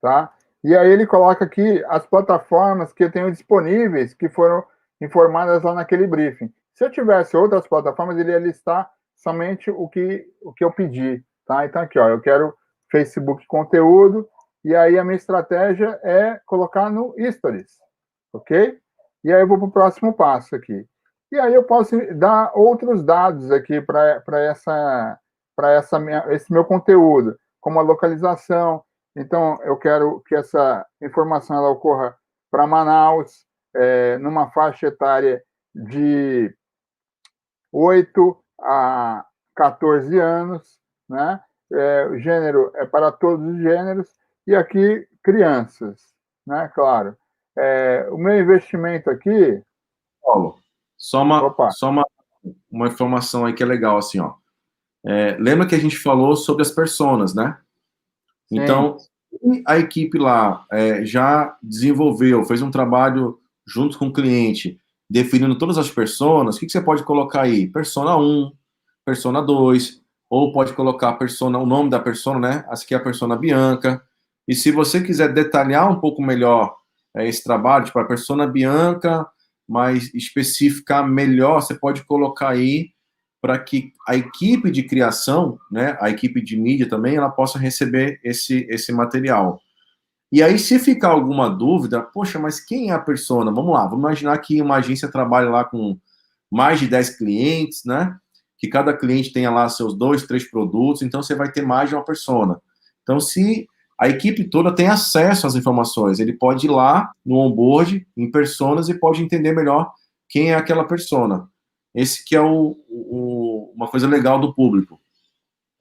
tá? E aí ele coloca aqui as plataformas que eu tenho disponíveis, que foram informadas lá naquele briefing. Se eu tivesse outras plataformas, ele ia listar somente o que eu pedi, tá? Então aqui, ó, eu quero Facebook conteúdo, e aí a minha estratégia é colocar no Stories, ok? E aí eu vou para o próximo passo aqui. E aí eu posso dar outros dados aqui para esse meu conteúdo, como a localização. Então, eu quero que essa informação ela ocorra para Manaus, numa faixa etária de 8 a 14 anos, né? O gênero é para todos os gêneros, e aqui crianças, né? Claro. O meu investimento aqui. Paulo, só uma, Opa, só uma, uma informação aí que é legal, assim, ó. Lembra que a gente falou sobre as personas, né? sim. Então, a equipe lá já desenvolveu, fez um trabalho junto com o cliente, definindo todas as personas. O que você pode colocar aí? Persona 1, Persona 2, ou pode colocar a persona, o nome da persona, né? Essa aqui é a persona Bianca. E se você quiser detalhar um pouco melhor esse trabalho, tipo a persona Bianca, mais especificar melhor, você pode colocar aí para que a equipe de criação, né, a equipe de mídia também, ela possa receber esse material. E aí, se ficar alguma dúvida, poxa, mas quem é a persona? Vamos lá, vamos imaginar que uma agência trabalha lá com mais de 10 clientes, né? Que cada cliente tenha lá seus 2, 3 produtos, então você vai ter mais de uma persona. Então, se a equipe toda tem acesso às informações, ele pode ir lá no onboard, em personas, e pode entender melhor quem é aquela persona. Esse que é uma coisa legal do público.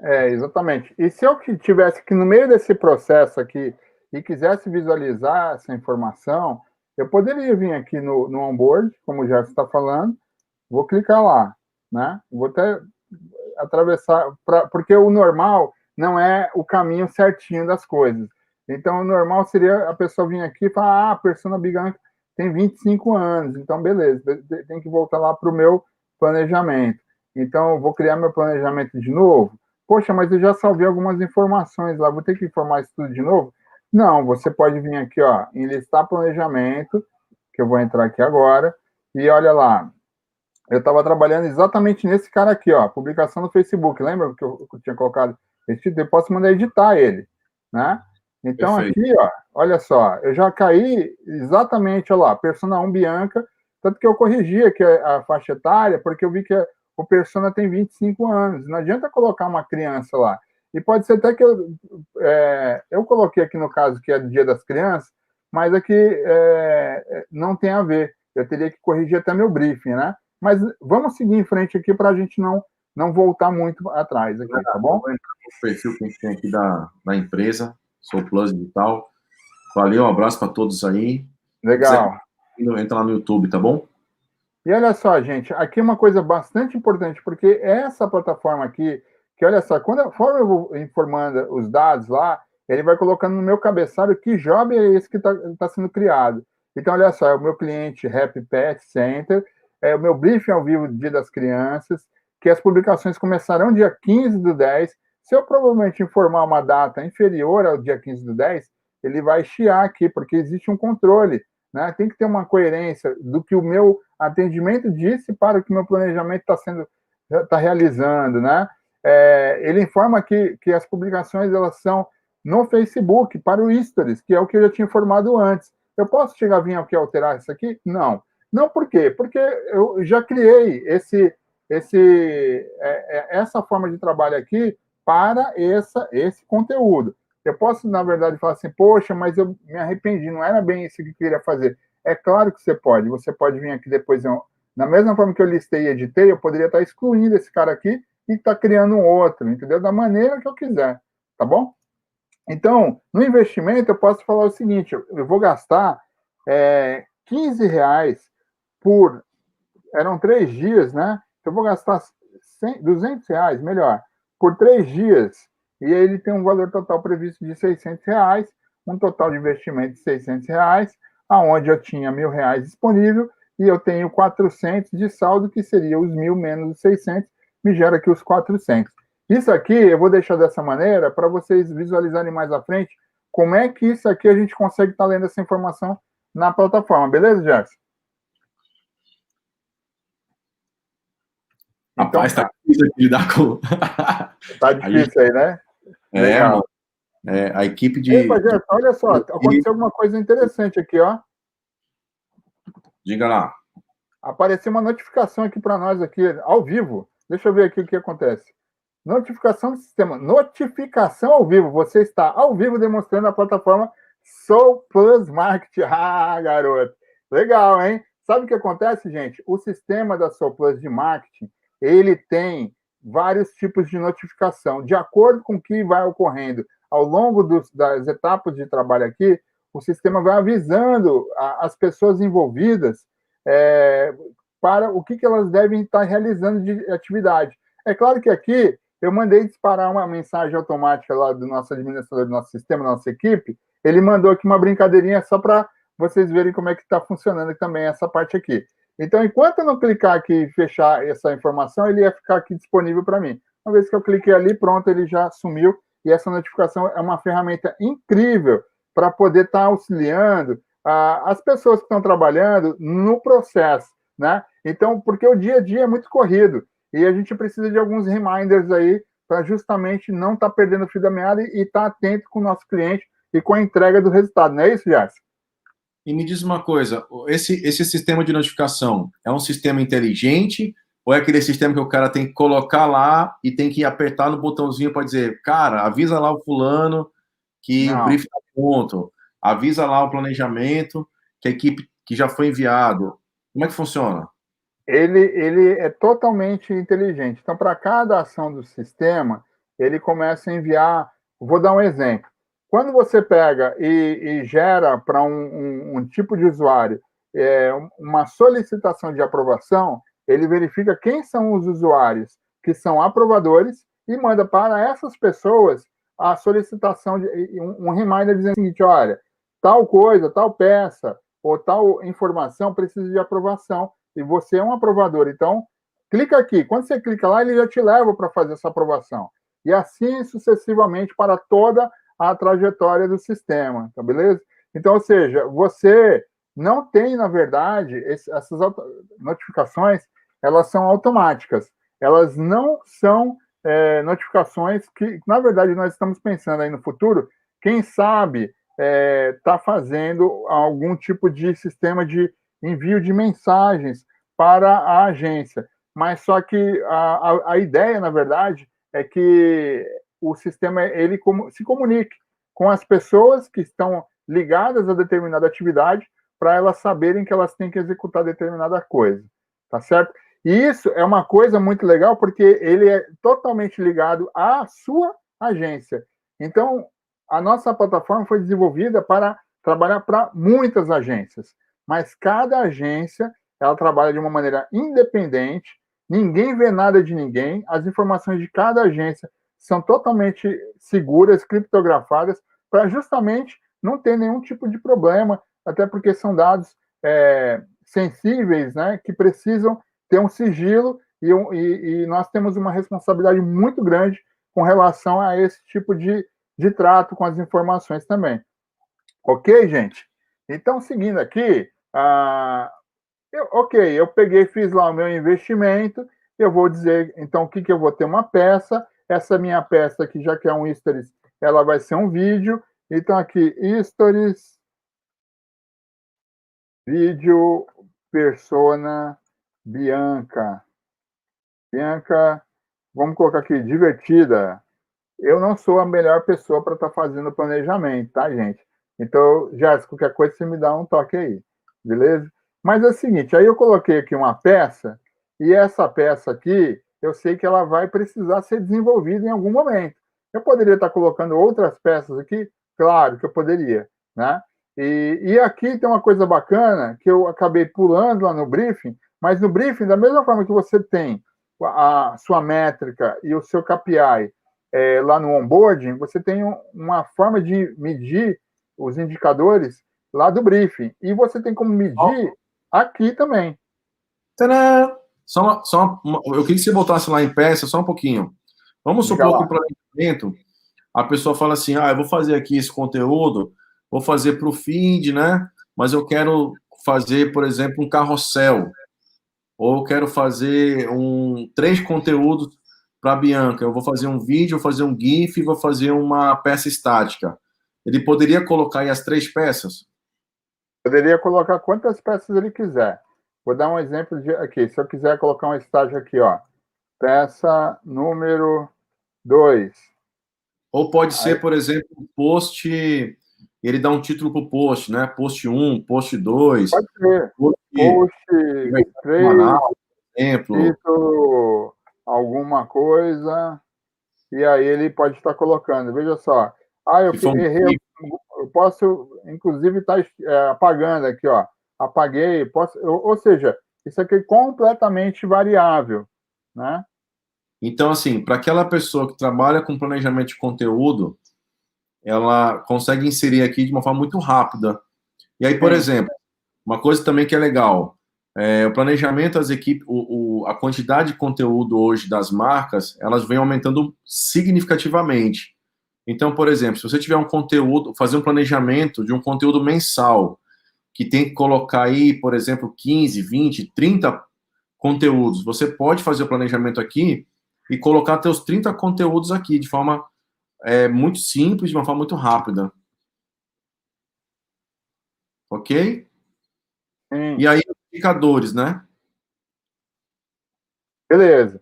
Exatamente. E se eu tivesse que, no meio desse processo aqui, e quisesse visualizar essa informação, eu poderia vir aqui no onboard, como já está falando, vou clicar lá, né? Vou até atravessar, porque o normal não é o caminho certinho das coisas. Então, o normal seria a pessoa vir aqui e falar, a Persona Bianca tem 25 anos, então beleza, tem que voltar lá para o meu planejamento. Então, eu vou criar meu planejamento de novo. Poxa, mas eu já salvei algumas informações lá, vou ter que informar isso tudo de novo? Não, você pode vir aqui, ó, em listar planejamento, que eu vou entrar aqui agora, e olha lá, eu estava trabalhando exatamente nesse cara aqui, ó, publicação no Facebook. Lembra que eu tinha colocado esse título? Eu posso mandar editar ele, né? Então Perfeito. aqui, ó, olha só, eu já caí exatamente, olha lá, Persona 1 Bianca, tanto que eu corrigi aqui a faixa etária, porque eu vi que o Persona tem 25 anos. Não adianta colocar uma criança lá. E pode ser até que eu coloquei aqui no caso que é do Dia das Crianças, mas aqui não tem a ver. Eu teria que corrigir até meu briefing, né? Mas vamos seguir em frente aqui para a gente não voltar muito atrás aqui, tá bom? Vou entrar no perfil que a gente tem aqui da empresa, Sou Plus Digital. Valeu, um abraço para todos aí. Legal. Entra lá no YouTube, tá bom? E olha só, gente, aqui uma coisa bastante importante, porque essa plataforma aqui, que olha só, conforme eu vou informando os dados lá, ele vai colocando no meu cabeçalho que job é esse que está sendo criado. Então, olha só, é o meu cliente Happy Pet Center, é o meu briefing ao vivo do Dia das Crianças, que as publicações começarão dia 15 do 10. Se eu provavelmente informar uma data inferior ao dia 15 do 10, ele vai chiar aqui, porque existe um controle, né? Tem que ter uma coerência do que o meu atendimento disse para o que meu planejamento está realizando, né? Ele informa que as publicações elas são no Facebook para o Stories, que é o que eu já tinha informado antes. Eu posso chegar a vir aqui alterar isso aqui? Não. Não por quê? Porque eu já criei essa forma de trabalho aqui para esse conteúdo. Eu posso, na verdade, falar assim, poxa, mas eu me arrependi, não era bem isso que eu queria fazer. É claro que você pode. Você pode vir aqui depois, na mesma forma que eu listei e editei, eu poderia estar excluindo esse cara aqui e estar criando um outro, entendeu? Da maneira que eu quiser, tá bom? Então, no investimento, eu posso falar o seguinte, eu vou gastar R$ 15 por... Eram 3 dias, né? Então, eu vou gastar R$ 200, melhor, por 3 dias, e aí ele tem um valor total previsto de R$ 600, um total de investimento de R$ 600, aonde eu tinha R$ 1.000 disponível e eu tenho 400 de saldo, que seria os 1.000 menos os 600, me gera aqui os 400. Isso aqui eu vou deixar dessa maneira para vocês visualizarem mais à frente como é que isso aqui a gente consegue estar lendo essa informação na plataforma, beleza, Gerson? Então, rapaz, tá difícil aqui lidar com... Tá difícil aí, né? Legal. Mano. A equipe de... Epa, Gerson, olha só, aconteceu alguma coisa interessante aqui, ó. Diga lá. Apareceu uma notificação aqui para nós, aqui, ao vivo. Deixa eu ver aqui o que acontece. Notificação do sistema. Notificação ao vivo. Você está ao vivo demonstrando a plataforma Soul Plus Marketing. Ah, garoto. Legal, hein? Sabe o que acontece, gente? O sistema da Soul Plus de marketing, ele tem vários tipos de notificação. De acordo com o que vai ocorrendo ao longo das etapas de trabalho aqui, o sistema vai avisando as pessoas envolvidas para o que elas devem estar realizando de atividade. É claro que aqui eu mandei disparar uma mensagem automática lá do nosso administrador do nosso sistema, da nossa equipe. Ele mandou aqui uma brincadeirinha só para vocês verem como é que está funcionando também essa parte aqui. Então, enquanto eu não clicar aqui e fechar essa informação, ele ia ficar aqui disponível para mim. Uma vez que eu cliquei ali, pronto, ele já sumiu. E essa notificação é uma ferramenta incrível para poder estar auxiliando as pessoas que estão trabalhando no processo, né? Então, porque o dia a dia é muito corrido e a gente precisa de alguns reminders aí para justamente não estar perdendo o fio da meada e estar atento com o nosso cliente e com a entrega do resultado, não é isso, Gerson? E me diz uma coisa, esse sistema de notificação é um sistema inteligente ou é aquele sistema que o cara tem que colocar lá e tem que apertar no botãozinho para dizer, cara, avisa lá o fulano que o briefing está pronto, avisa lá o planejamento, que a equipe que já foi enviado. Como é que funciona? Ele é totalmente inteligente. Então, para cada ação do sistema, ele começa a enviar. Vou dar um exemplo. Quando você pega e gera para um tipo de usuário uma solicitação de aprovação, ele verifica quem são os usuários que são aprovadores e manda para essas pessoas a solicitação de um reminder dizendo o seguinte: olha, tal coisa, tal peça ou tal informação precisa de aprovação e você é um aprovador. Então, clica aqui. Quando você clica lá, ele já te leva para fazer essa aprovação. E assim sucessivamente para toda a trajetória do sistema, tá beleza? Então, ou seja, você não tem, na verdade, essas notificações, elas são automáticas. Elas não são notificações que, na verdade, nós estamos pensando aí no futuro, quem sabe está fazendo algum tipo de sistema de envio de mensagens para a agência. Mas só que a ideia, na verdade, é que o sistema ele se comunique com as pessoas que estão ligadas a determinada atividade para elas saberem que elas têm que executar determinada coisa, tá certo? E isso é uma coisa muito legal porque ele é totalmente ligado à sua agência. Então, a nossa plataforma foi desenvolvida para trabalhar para muitas agências, mas cada agência ela trabalha de uma maneira independente, ninguém vê nada de ninguém, as informações de cada agência são totalmente seguras, criptografadas, para justamente não ter nenhum tipo de problema, até porque são dados sensíveis, né, que precisam ter um sigilo e nós temos uma responsabilidade muito grande com relação a esse tipo de trato com as informações também. Ok, gente? Então, seguindo aqui, eu peguei, fiz lá o meu investimento, eu vou dizer, então, o que eu vou ter? Uma peça, essa minha peça aqui, já que é um stories, ela vai ser um vídeo, então aqui, stories, vídeo, persona, Bianca, vamos colocar aqui, divertida. Eu não sou a melhor pessoa para estar fazendo planejamento, tá, gente? Então, Jéssica, qualquer coisa você me dá um toque aí, beleza? Mas é o seguinte, aí eu coloquei aqui uma peça, e essa peça aqui, eu sei que ela vai precisar ser desenvolvida em algum momento. Eu poderia estar colocando outras peças aqui? Claro que eu poderia, né? E aqui tem uma coisa bacana, que eu acabei pulando lá no briefing, mas no briefing, da mesma forma que você tem a sua métrica e o seu KPI lá no onboarding, você tem uma forma de medir os indicadores lá do briefing. E você tem como medir aqui também. Tadã! Eu queria que você voltasse lá em peça, só um pouquinho. Vamos Diga supor que lá. o planejamento, a pessoa fala assim, eu vou fazer aqui esse conteúdo, vou fazer para o feed, né? Mas eu quero fazer, por exemplo, um carrossel. Ou eu quero fazer 3 conteúdos para a Bianca. Eu vou fazer um vídeo, vou fazer um GIF e vou fazer uma peça estática. Ele poderia colocar aí as 3 peças? Poderia colocar quantas peças ele quiser. Vou dar um exemplo aqui. Se eu quiser colocar um estágio aqui, ó. Peça número 2. Ou pode Aí, ser, por exemplo, um post, ele dá um título para o post, né? Post 1, post 2, pode ser. post Post que vai ser 3, semanal, por exemplo. título alguma coisa, e aí ele pode estar colocando. Veja só. Eu Se for um errei. GIF. Eu posso, inclusive, estar apagando aqui, ó. Apaguei. Ou seja, isso aqui é completamente variável, né? Então, assim, para aquela pessoa que trabalha com planejamento de conteúdo, ela consegue inserir aqui de uma forma muito rápida. E aí, por Sim. exemplo, uma coisa também que é legal, o planejamento, as equipes, a quantidade de conteúdo hoje das marcas, elas vêm aumentando significativamente. Então, por exemplo, se você tiver um conteúdo, fazer um planejamento de um conteúdo mensal, que tem que colocar aí, por exemplo, 15, 20, 30 conteúdos, você pode fazer o planejamento aqui e colocar seus 30 conteúdos aqui de forma muito simples, de uma forma muito rápida. Ok? Sim. E aí, indicadores, né? Beleza.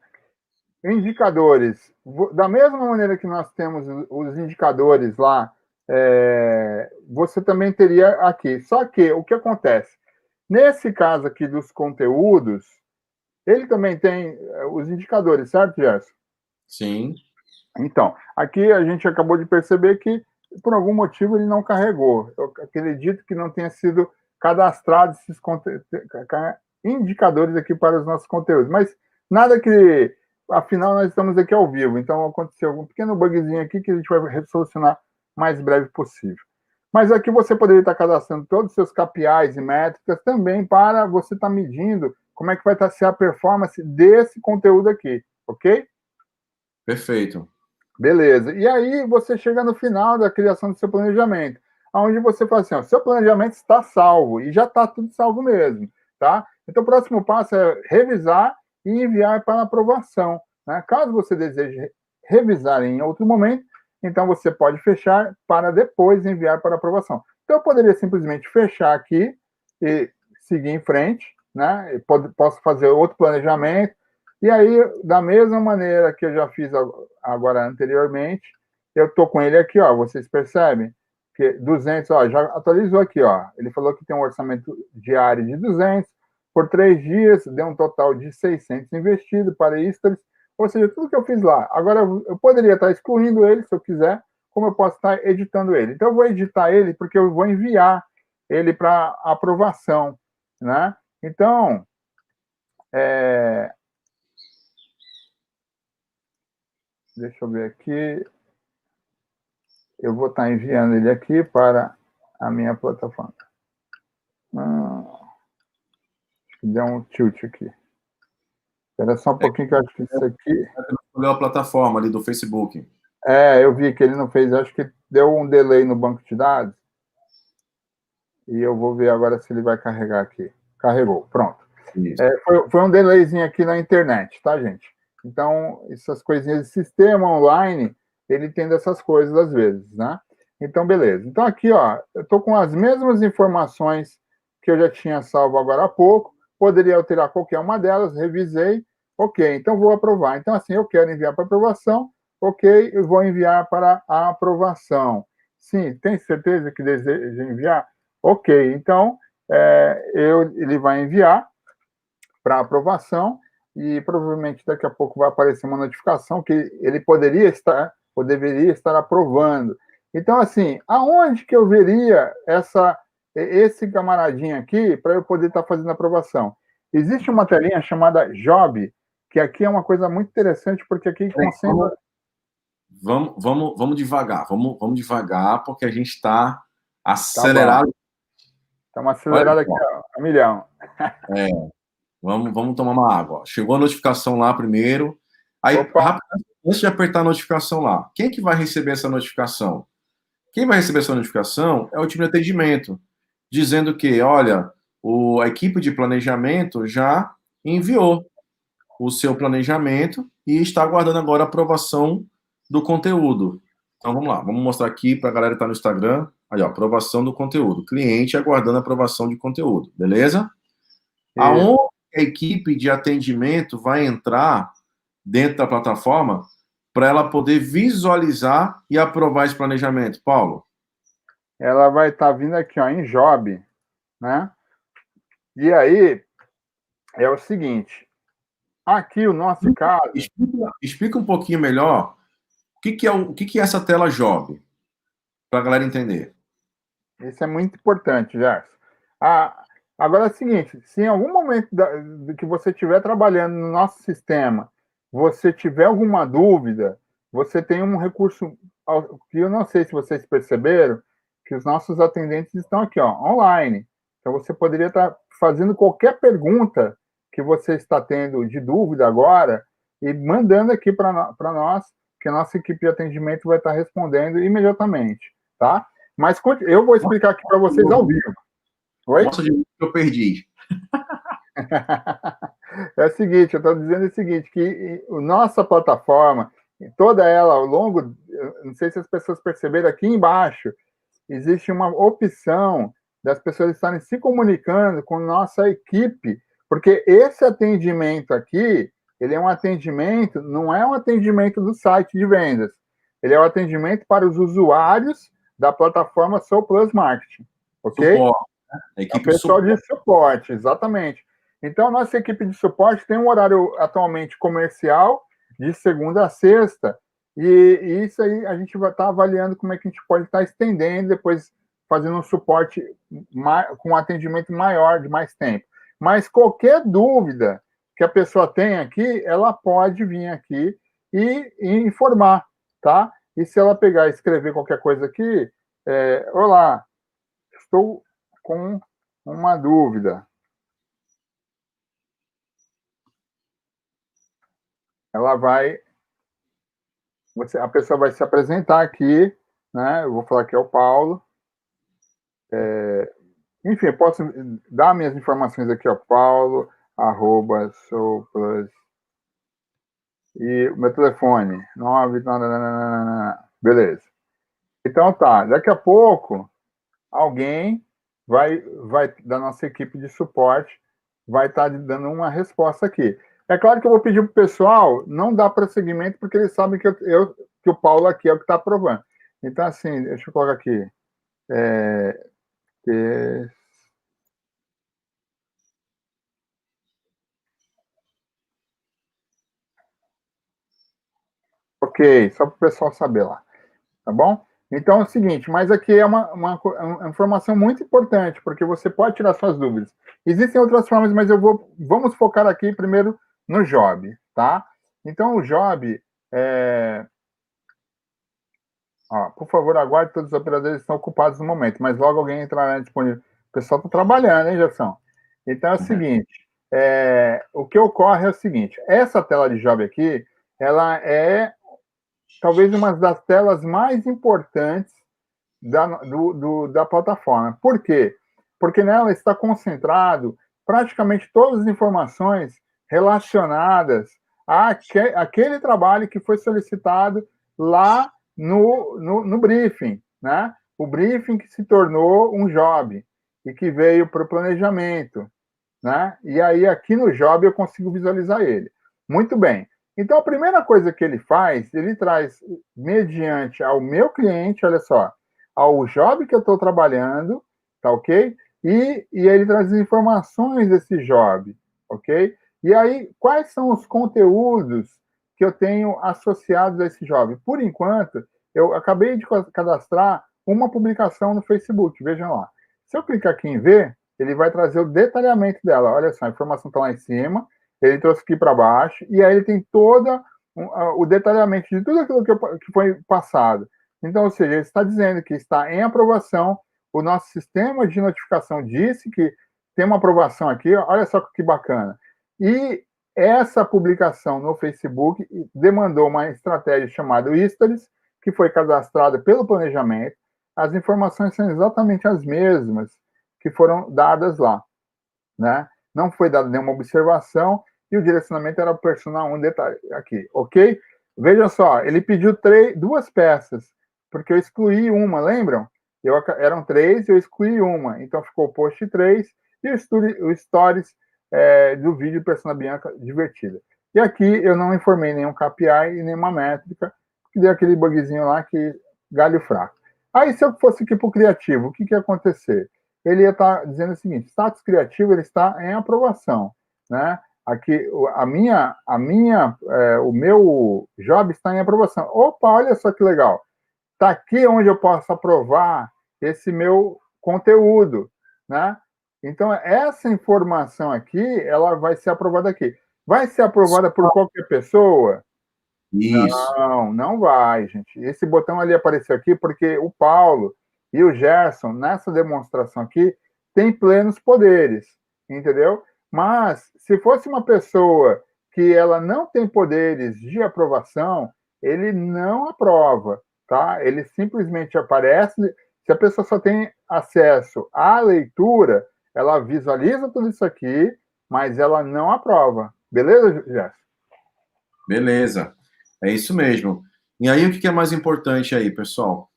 Indicadores. Da mesma maneira que nós temos os indicadores lá, você também teria aqui. Só que o que acontece? Nesse caso aqui dos conteúdos, ele também tem os indicadores, certo, Gerson? Sim. Então, aqui a gente acabou de perceber que, por algum motivo, ele não carregou. Eu acredito que não tenha sido cadastrado esses indicadores aqui para os nossos conteúdos. Mas nada que, afinal, nós estamos aqui ao vivo. Então, aconteceu algum pequeno bugzinho aqui que a gente vai solucionar o mais breve possível. Mas aqui você poderia estar cadastrando todos os seus KPIs e métricas também para você estar medindo como é que vai ser a performance desse conteúdo aqui, ok? Perfeito. Beleza. E aí você chega no final da criação do seu planejamento, onde você fala assim, ó, seu planejamento está salvo, e já está tudo salvo mesmo, tá? Então o próximo passo é revisar e enviar para aprovação, né? Caso você deseje revisar em outro momento, então você pode fechar para depois enviar para aprovação. Então eu poderia simplesmente fechar aqui e seguir em frente, né? Posso fazer outro planejamento, e aí, da mesma maneira que eu já fiz agora anteriormente, eu estou com ele aqui, ó, vocês percebem? Que 200, ó, já atualizou aqui, ó. Ele falou que tem um orçamento diário de 200, por 3 dias, deu um total de 600 investido para Stories, ou seja, tudo que eu fiz lá. Agora, eu poderia estar excluindo ele, se eu quiser, como eu posso estar editando ele. Então, eu vou editar ele, porque eu vou enviar ele para aprovação, né? Então, deixa eu ver aqui. Eu vou estar enviando ele aqui para a minha plataforma. Acho que deu um tilt aqui. Espera só um pouquinho que eu acho que isso aqui... Você escolheu a plataforma ali do Facebook. Eu vi que ele não fez, acho que deu um delay no banco de dados. E eu vou ver agora se ele vai carregar aqui. Carregou, pronto. Foi um delayzinho aqui na internet, tá, gente? Então, essas coisinhas de sistema online, ele tem dessas coisas às vezes, né? Então, beleza. Então, aqui, ó, eu estou com as mesmas informações que eu já tinha salvo agora há pouco. Poderia alterar qualquer uma delas, revisei. Ok, então vou aprovar. Então, assim, eu quero enviar para aprovação. Ok, eu vou enviar para a aprovação. Sim, tem certeza que deseja enviar? Ok, então, ele vai enviar para aprovação e provavelmente daqui a pouco vai aparecer uma notificação que ele poderia estar ou deveria estar aprovando. Então, assim, aonde que eu veria esse camaradinho aqui para eu poder estar fazendo a aprovação? Existe uma telinha chamada Job, que aqui é uma coisa muito interessante, porque aqui concentra... Vamos devagar, vamos devagar, porque a gente está acelerado. Estamos acelerados aqui a milhão. Vamos tomar uma água. Chegou a notificação lá primeiro. Aí, Opa, antes de apertar a notificação lá, quem que vai receber essa notificação? Quem vai receber essa notificação é o time de atendimento, dizendo que, olha, a equipe de planejamento já enviou o seu planejamento e está aguardando agora a aprovação do conteúdo. Então vamos lá, vamos mostrar aqui para a galera que está no Instagram. Aí, ó, aprovação do conteúdo. Cliente aguardando a aprovação de conteúdo, beleza? isso. Aonde a equipe de atendimento vai entrar dentro da plataforma para ela poder visualizar e aprovar esse planejamento, Paulo? Ela vai estar vindo aqui, ó, em Job, né? E aí, é o seguinte, aqui o nosso caso, Explica um pouquinho melhor o que é essa tela Job, para a galera entender. isso é muito importante, Gerson. Ah, agora é o seguinte, se em algum momento que você estiver trabalhando no nosso sistema, você tiver alguma dúvida, você tem um recurso que eu não sei se vocês perceberam, que os nossos atendentes estão aqui, ó, online. Então você poderia estar fazendo qualquer pergunta que você está tendo de dúvida agora e mandando aqui para nós, que a nossa equipe de atendimento vai estar respondendo imediatamente, tá? Mas eu vou explicar aqui para vocês ao vivo. Oi? Mostra de novo que eu perdi. É o seguinte, eu estou dizendo o seguinte, que a nossa plataforma, toda ela ao longo, não sei se as pessoas perceberam, aqui embaixo, existe uma opção das pessoas estarem se comunicando com nossa equipe, porque esse atendimento aqui, ele é um atendimento, não é um atendimento do site de vendas, ele é um atendimento para os usuários da plataforma Soul Plus Marketing, ok? Suporte, né? A É o equipe pessoal de suporte, exatamente. Então, a nossa equipe de suporte tem um horário atualmente comercial, de segunda a sexta, e isso aí a gente vai estar avaliando como é que a gente pode estar estendendo, depois fazendo um suporte com um atendimento maior, de mais tempo. Mas qualquer dúvida que a pessoa tenha aqui, ela pode vir aqui e informar, tá? E se ela pegar e escrever qualquer coisa aqui, olá, estou com uma dúvida. Ela vai, a pessoa vai se apresentar aqui, né? Eu vou falar que é o Paulo. Enfim, eu posso dar minhas informações aqui, ó, Paulo, @ Soulplus. E o meu telefone, 9. Beleza. Então tá, daqui a pouco, alguém da nossa equipe de suporte, vai estar dando uma resposta aqui. É claro que eu vou pedir para o pessoal não dar prosseguimento, porque eles sabem que o Paulo aqui é o que está aprovando. Então, assim, deixa eu colocar aqui. É, ok, só para o pessoal saber lá, tá bom? Então é o seguinte, mas aqui é uma informação muito importante, porque você pode tirar suas dúvidas. Existem outras formas, mas vamos focar aqui primeiro no Job, tá? Então o Job, por favor, aguarde, todos os operadores estão ocupados no momento, mas logo alguém entrará disponível. O pessoal está trabalhando, hein, Gerson? Então é o seguinte, o que ocorre é o seguinte, essa tela de Job aqui, ela é talvez uma das telas mais importantes da plataforma. Por quê? Porque nela está concentrado praticamente todas as informações relacionadas àquele trabalho que foi solicitado lá no briefing, né? O briefing que se tornou um job e que veio para o planejamento, né? E aí aqui no job eu consigo visualizar ele. Muito bem. Então a primeira coisa que ele faz, ele traz mediante ao meu cliente, olha só, ao job que eu estou trabalhando, tá ok? E ele traz as informações desse job, ok? E aí, quais são os conteúdos que eu tenho associados a esse job? Por enquanto, eu acabei de cadastrar uma publicação no Facebook, vejam lá. Se eu clicar aqui em ver, ele vai trazer o detalhamento dela. Olha só, a informação está lá em cima, ele trouxe aqui para baixo, e aí ele tem todo o detalhamento de tudo aquilo que foi passado. Então, ou seja, ele está dizendo que está em aprovação, o nosso sistema de notificação disse que tem uma aprovação aqui, olha só que bacana. E essa publicação no Facebook demandou uma estratégia chamada Stories, que foi cadastrada pelo planejamento. As informações são exatamente as mesmas que foram dadas lá, né? Não foi dada nenhuma observação e o direcionamento era o personal 1 detalhe aqui, ok? Veja só, ele pediu 2 peças, porque eu excluí uma, lembram? Eram 3, eu excluí uma, então ficou o post 3 e o stories do vídeo Persona Bianca divertida. E aqui eu não informei nenhum KPI e nenhuma métrica, que deu aquele bugzinho lá que galho fraco. Aí se eu fosse aqui para o criativo, o que ia acontecer? Ele ia estar dizendo o seguinte: status criativo ele está em aprovação, né? Aqui o meu job está em aprovação. Opa, olha só que legal. Está aqui onde eu posso aprovar esse meu conteúdo, né? Então essa informação aqui, ela vai ser aprovada aqui. Vai ser aprovada por qualquer pessoa? Isso. Não vai, gente. Esse botão ali apareceu aqui porque o Paulo e o Gerson, nessa demonstração aqui, têm plenos poderes, entendeu? Mas, se fosse uma pessoa que ela não tem poderes de aprovação, ele não aprova, tá? Ele simplesmente aparece. Se a pessoa só tem acesso à leitura, ela visualiza tudo isso aqui, mas ela não aprova. Beleza, Gerson? Beleza. É isso mesmo. E aí, o que é mais importante aí, pessoal?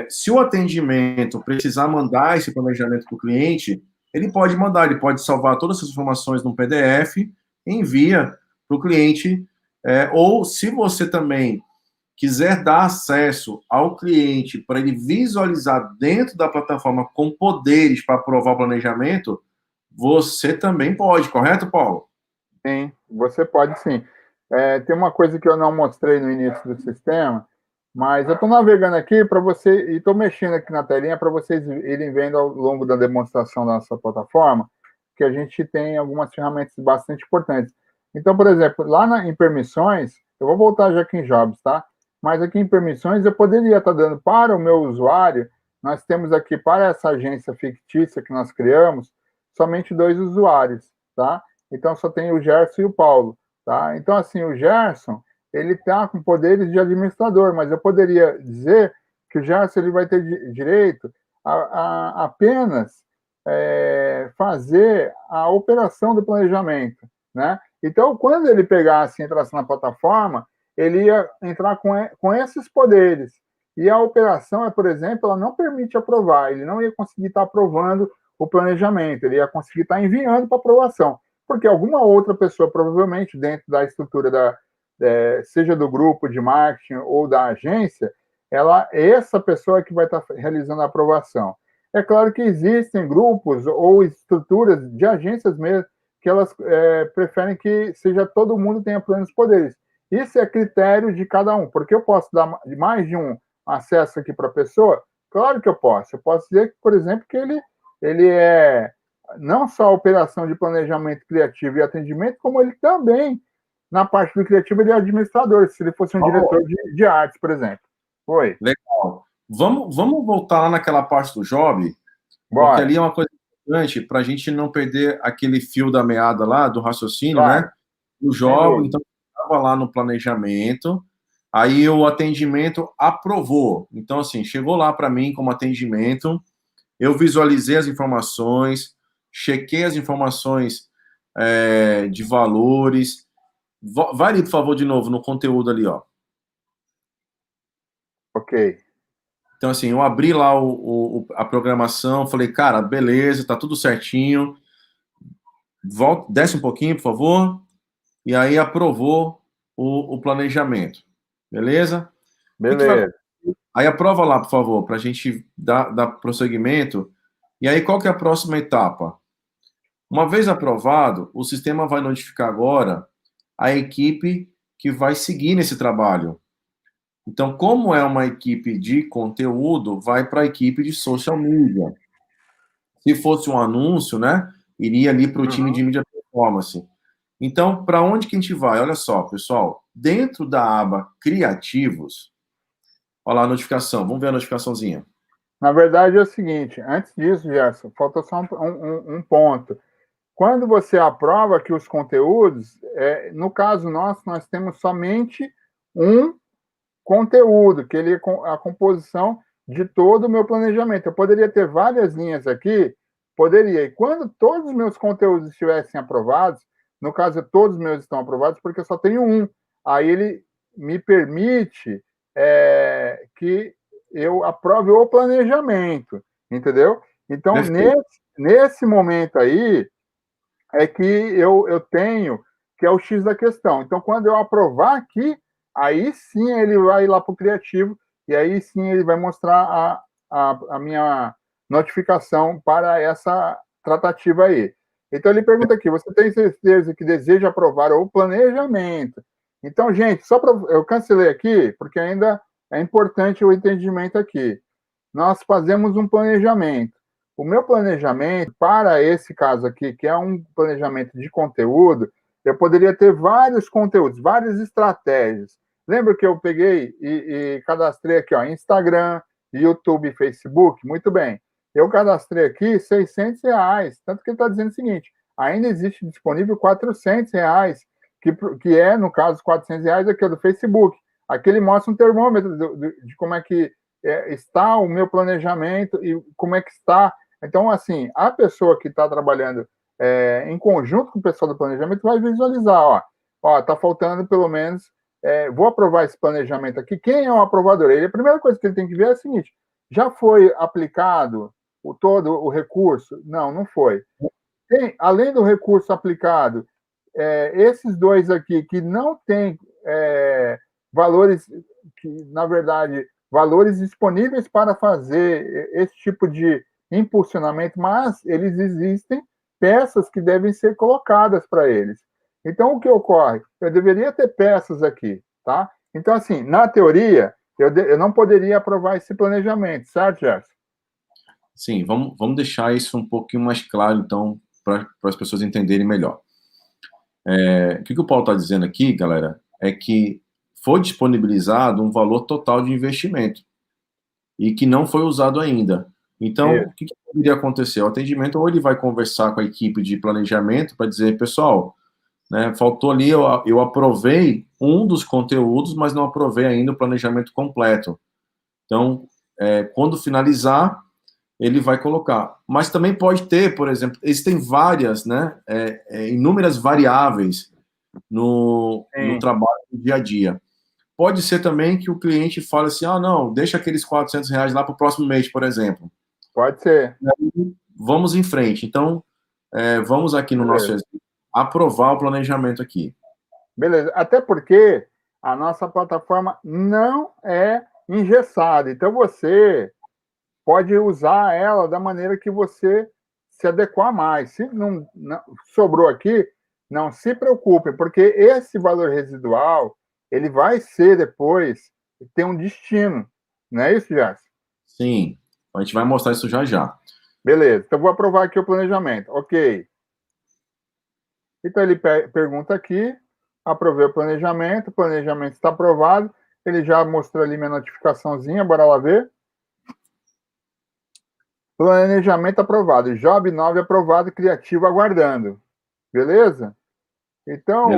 Se o atendimento precisar mandar esse planejamento para o cliente, ele pode mandar, ele pode salvar todas essas informações num PDF, envia para o cliente, ou se você também quiser dar acesso ao cliente para ele visualizar dentro da plataforma com poderes para aprovar o planejamento, você também pode, correto, Paulo? Sim, você pode sim. Tem uma coisa que eu não mostrei no início do sistema, mas eu estou navegando aqui para você e estou mexendo aqui na telinha para vocês irem vendo ao longo da demonstração da nossa plataforma que a gente tem algumas ferramentas bastante importantes. Então, por exemplo, lá em permissões, eu vou voltar já aqui em Jobs, tá? Mas aqui em permissões eu poderia estar dando para o meu usuário, nós temos aqui para essa agência fictícia que nós criamos, somente 2 usuários, tá? Então só tem o Gerson e o Paulo, tá? Então assim, o Gerson, ele está com poderes de administrador, mas eu poderia dizer que o Gerson ele vai ter direito a apenas fazer a operação do planejamento, né? Então, quando ele pegasse e entrasse na plataforma, ele ia entrar com esses poderes. E a operação, por exemplo, ela não permite aprovar, ele não ia conseguir estar aprovando o planejamento, ele ia conseguir estar enviando para aprovação, porque alguma outra pessoa, provavelmente dentro da estrutura seja do grupo de marketing ou da agência, essa pessoa que vai estar realizando a aprovação. É claro que existem grupos ou estruturas de agências mesmo que elas preferem que seja todo mundo tenha plenos poderes. Isso é critério de cada um, porque eu posso dar mais de um acesso aqui para a pessoa? Claro que eu posso. Eu posso dizer, por exemplo, que ele é não só a operação de planejamento criativo e atendimento, como ele também, na parte do criativo, ele é administrador, se ele fosse um diretor de artes, por exemplo. Oi. Legal. Vamos voltar lá naquela parte do job, porque ali é uma coisa importante para a gente não perder aquele fio da meada lá, do raciocínio, né? O job, então, estava lá no planejamento, aí o atendimento aprovou. Então, assim, chegou lá para mim como atendimento, eu visualizei as informações, chequei as informações de valores. Vai ali, por favor, de novo, no conteúdo ali, ó. Ok. Então, assim, eu abri lá a programação, falei, cara, beleza, tá tudo certinho. Desce um pouquinho, por favor. E aí aprovou o planejamento. Beleza? Beleza. Aí aprova lá, por favor, para a gente dar prosseguimento. E aí, qual que é a próxima etapa? Uma vez aprovado, o sistema vai notificar agora a equipe que vai seguir nesse trabalho. Então, como é uma equipe de conteúdo, vai para a equipe de social media. Se fosse um anúncio, né, iria ali para o time de mídia performance. Então, para onde que a gente vai? Olha só, pessoal, dentro da aba Criativos, olha lá a notificação, vamos ver a notificaçãozinha. Na verdade é o seguinte, antes disso, Gerson, faltou só um ponto. Quando você aprova que os conteúdos, no caso nosso, nós temos somente um conteúdo, que ele é a composição de todo o meu planejamento. Eu poderia ter várias linhas aqui, poderia. E quando todos os meus conteúdos estivessem aprovados, no caso, todos os meus estão aprovados, porque eu só tenho um. Aí ele me permite que eu aprove o planejamento, entendeu? Então, Perfeito. nesse momento aí, é que eu tenho, que é o X da questão. Então, quando eu aprovar aqui, aí sim ele vai lá para o criativo, e aí sim ele vai mostrar a minha notificação para essa tratativa aí. Então, ele pergunta aqui: você tem certeza que deseja aprovar o planejamento? Então, gente, só para. Eu cancelei aqui, porque ainda é importante o entendimento aqui. Nós fazemos um planejamento. O meu planejamento, para esse caso aqui, que é um planejamento de conteúdo, eu poderia ter vários conteúdos, várias estratégias. Lembra que eu peguei e cadastrei aqui, ó, Instagram, YouTube, Facebook? Muito bem. Eu cadastrei aqui R$ 600, tanto que ele está dizendo o seguinte, ainda existe disponível R$ 400, que é, no caso, R$ 400 aqui é do Facebook. Aqui ele mostra um termômetro de como é que está o meu planejamento e como é que está. Então, assim, a pessoa que está trabalhando em conjunto com o pessoal do planejamento vai visualizar, ó, tá faltando pelo menos, vou aprovar esse planejamento aqui. Quem é o aprovador? Ele, a primeira coisa que ele tem que ver é a seguinte: já foi aplicado todo o recurso? Não, não foi. Além do recurso aplicado, esses dois aqui que não têm valores, que na verdade valores disponíveis para fazer esse tipo de impulsionamento, mas eles existem peças que devem ser colocadas para eles. Então, o que ocorre? Eu deveria ter peças aqui, tá? Então, assim, na teoria, eu não poderia aprovar esse planejamento, certo, Gerson? Sim, vamos deixar isso um pouquinho mais claro, então, para as pessoas entenderem melhor. O que o Paulo está dizendo aqui, galera, é que foi disponibilizado um valor total de investimento e que não foi usado ainda. Então, o que poderia acontecer? O atendimento, ou ele vai conversar com a equipe de planejamento para dizer, pessoal, né, faltou ali, eu aprovei um dos conteúdos, mas não aprovei ainda o planejamento completo. Então, quando finalizar, ele vai colocar. Mas também pode ter, por exemplo, existem várias, né, inúmeras variáveis no trabalho do dia a dia. Pode ser também que o cliente fale assim, não, deixa aqueles R$ 400 lá para o próximo mês, por exemplo. Pode ser. Vamos em frente. Então, vamos aqui no nosso exemplo, aprovar o planejamento aqui. Beleza. Até porque a nossa plataforma não é engessada. Então, você pode usar ela da maneira que você se adequar mais. Se não sobrou aqui, não se preocupe, porque esse valor residual, ele vai ser depois, ter um destino. Não é isso, Gerson? Sim, a gente vai mostrar isso já já. Beleza, então vou aprovar aqui o planejamento. Ok. Então ele pergunta aqui, aprovei o planejamento está aprovado, ele já mostrou ali minha notificaçãozinha, bora lá ver. Planejamento aprovado, Job 9 aprovado, criativo aguardando. Beleza? Então,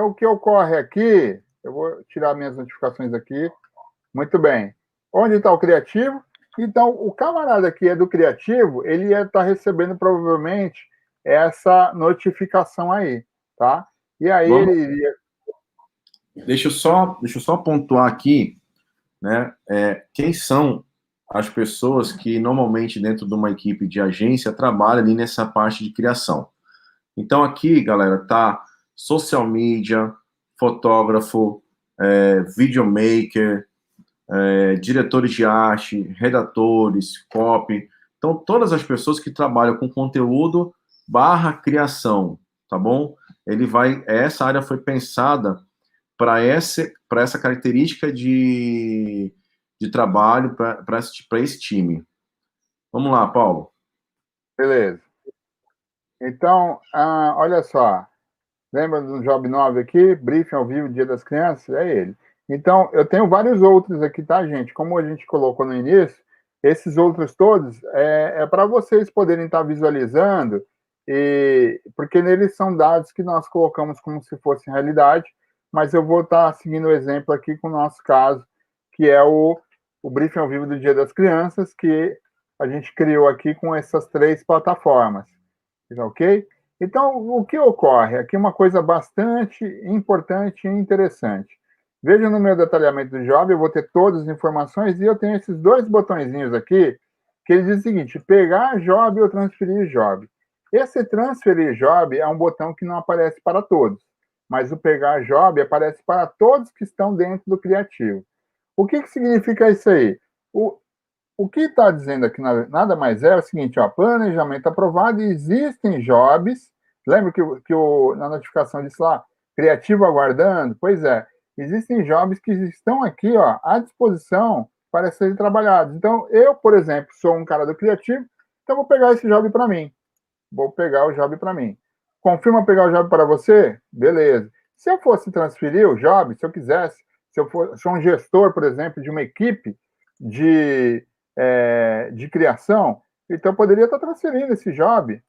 o que ocorre aqui, eu vou tirar minhas notificações aqui. Muito bem. Onde está o criativo? Então, o camarada que é do criativo, ele ia estar recebendo provavelmente essa notificação aí, tá? E aí ele iria... Deixa eu só pontuar aqui, né, quem são as pessoas que normalmente dentro de uma equipe de agência trabalham ali nessa parte de criação. Então aqui, galera, tá social media, fotógrafo, videomaker, diretores de arte, redatores, copy. Então todas as pessoas que trabalham com conteúdo / criação, tá bom? Essa área foi pensada para essa característica de trabalho para esse time. Vamos lá, Paulo. Beleza. Então, olha só. Lembra do Job 9 aqui? Briefing ao vivo, Dia das Crianças? É ele. Então, eu tenho vários outros aqui, tá, gente? Como a gente colocou no início, Esses outros todos é para vocês poderem estar visualizando, porque neles são dados que nós colocamos como se fosse realidade, mas eu vou estar seguindo o exemplo aqui com o nosso caso, que é o briefing ao vivo do Dia das Crianças, que a gente criou aqui com essas 3 plataformas, ok? Então, o que ocorre? Aqui uma coisa bastante importante e interessante. Veja no meu detalhamento do job, eu vou ter todas as informações e eu tenho esses 2 botõezinhos aqui, que ele diz o seguinte, pegar job ou transferir job. Esse transferir job é um botão que não aparece para todos, mas o pegar job aparece para todos que estão dentro do criativo. O que significa isso aí? O que está dizendo aqui nada mais é o seguinte, ó, planejamento aprovado, existem jobs, lembra que na notificação disse lá, criativo aguardando? Pois é, existem jobs que estão aqui, ó, à disposição para serem trabalhados. Então, eu, por exemplo, sou um cara do criativo, então vou pegar esse job para mim. Vou pegar o job para mim. Confirma pegar o job para você? Beleza. Se eu fosse transferir o job, se eu quisesse, se eu sou um gestor, por exemplo, de uma equipe de criação, então eu poderia estar transferindo esse job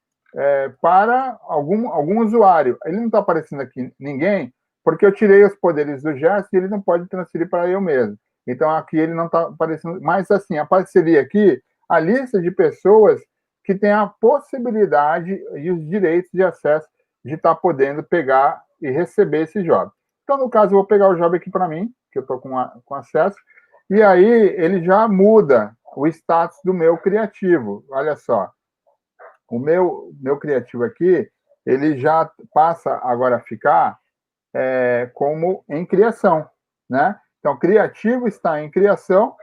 para algum usuário. Ele não está aparecendo aqui ninguém, porque eu tirei os poderes do gesto e ele não pode transferir para eu mesmo. Então aqui ele não está aparecendo, mas assim, apareceria aqui a lista de pessoas que têm a possibilidade e os direitos de acesso de estar podendo pegar e receber esse job. Então, no caso, eu vou pegar o job aqui para mim, que eu estou com acesso, e aí ele já muda o status do meu criativo. Olha só, o meu criativo aqui, ele já passa agora a ficar como em criação, né? Então, criativo está em criação,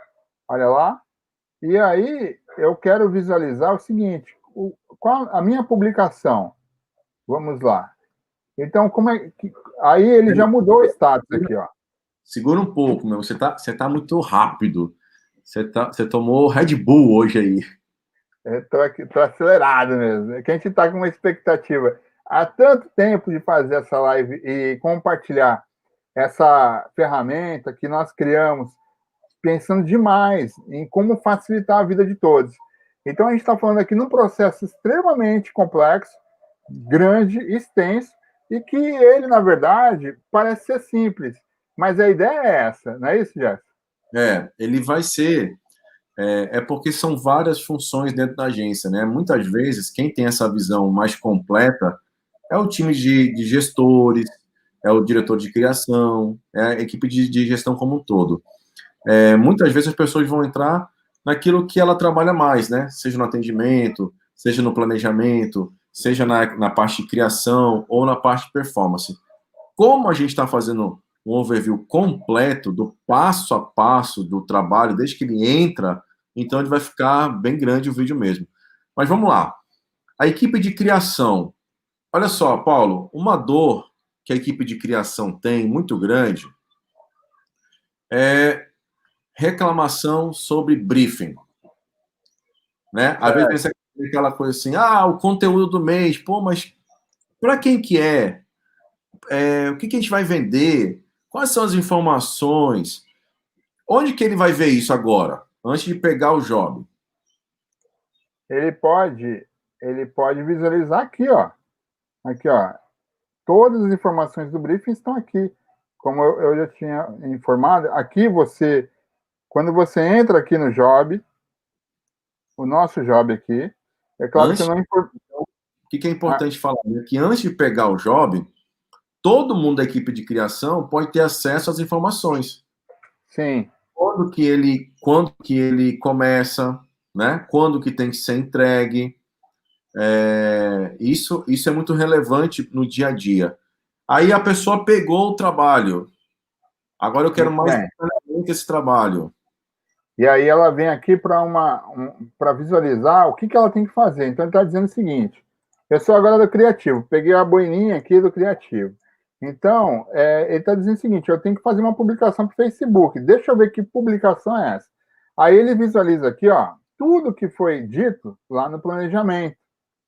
olha lá, e aí eu quero visualizar o seguinte, qual a minha publicação? Vamos lá. Então, como é que... Aí ele já mudou o status aqui, ó. Segura um pouco, meu. Você tá muito rápido. Você tomou Red Bull hoje aí. Tô acelerado mesmo. É que a gente está com uma expectativa há tanto tempo de fazer essa live e compartilhar essa ferramenta que nós criamos, pensando demais em como facilitar a vida de todos. Então, a gente está falando aqui num processo extremamente complexo, grande, extenso, e que ele, na verdade, parece ser simples. Mas a ideia é essa, não é isso, Jeff? Ele vai ser... porque são várias funções dentro da agência, né? Muitas vezes, quem tem essa visão mais completa é o time de gestores, é o diretor de criação, é a equipe de gestão como um todo. Muitas vezes as pessoas vão entrar naquilo que ela trabalha mais, né? Seja no atendimento, seja no planejamento, seja na parte de criação ou na parte de performance. Como a gente está fazendo um overview completo do passo a passo do trabalho, desde que ele entra, então ele vai ficar bem grande o vídeo mesmo. Mas vamos lá. A equipe de criação. Olha só, Paulo, uma dor que a equipe de criação tem muito grande é reclamação sobre briefing. Né? Às vezes pensa aquela coisa assim, o conteúdo do mês, pô, mas para quem que é? O que a gente vai vender? Quais são as informações? Onde que ele vai ver isso agora, antes de pegar o job? Ele pode visualizar aqui, ó. Aqui, ó. Todas as informações do briefing estão aqui. Como eu já tinha informado, aqui quando você entra aqui no job, o nosso job aqui, é claro que eu não informei. O que é importante falar? É que antes de pegar o job, todo mundo da equipe de criação pode ter acesso às informações. Sim. Quando que ele começa, né? Quando que tem que ser entregue. Isso é muito relevante no dia a dia. Aí a pessoa pegou o trabalho. Agora eu quero mais detalhamento esse trabalho. E aí ela vem aqui para visualizar o que ela tem que fazer. Então ele está dizendo o seguinte: eu sou agora do criativo, peguei a boininha aqui do criativo. Então, ele está dizendo o seguinte: eu tenho que fazer uma publicação para o Facebook. Deixa eu ver que publicação é essa. Aí ele visualiza aqui, ó, tudo que foi dito lá no planejamento,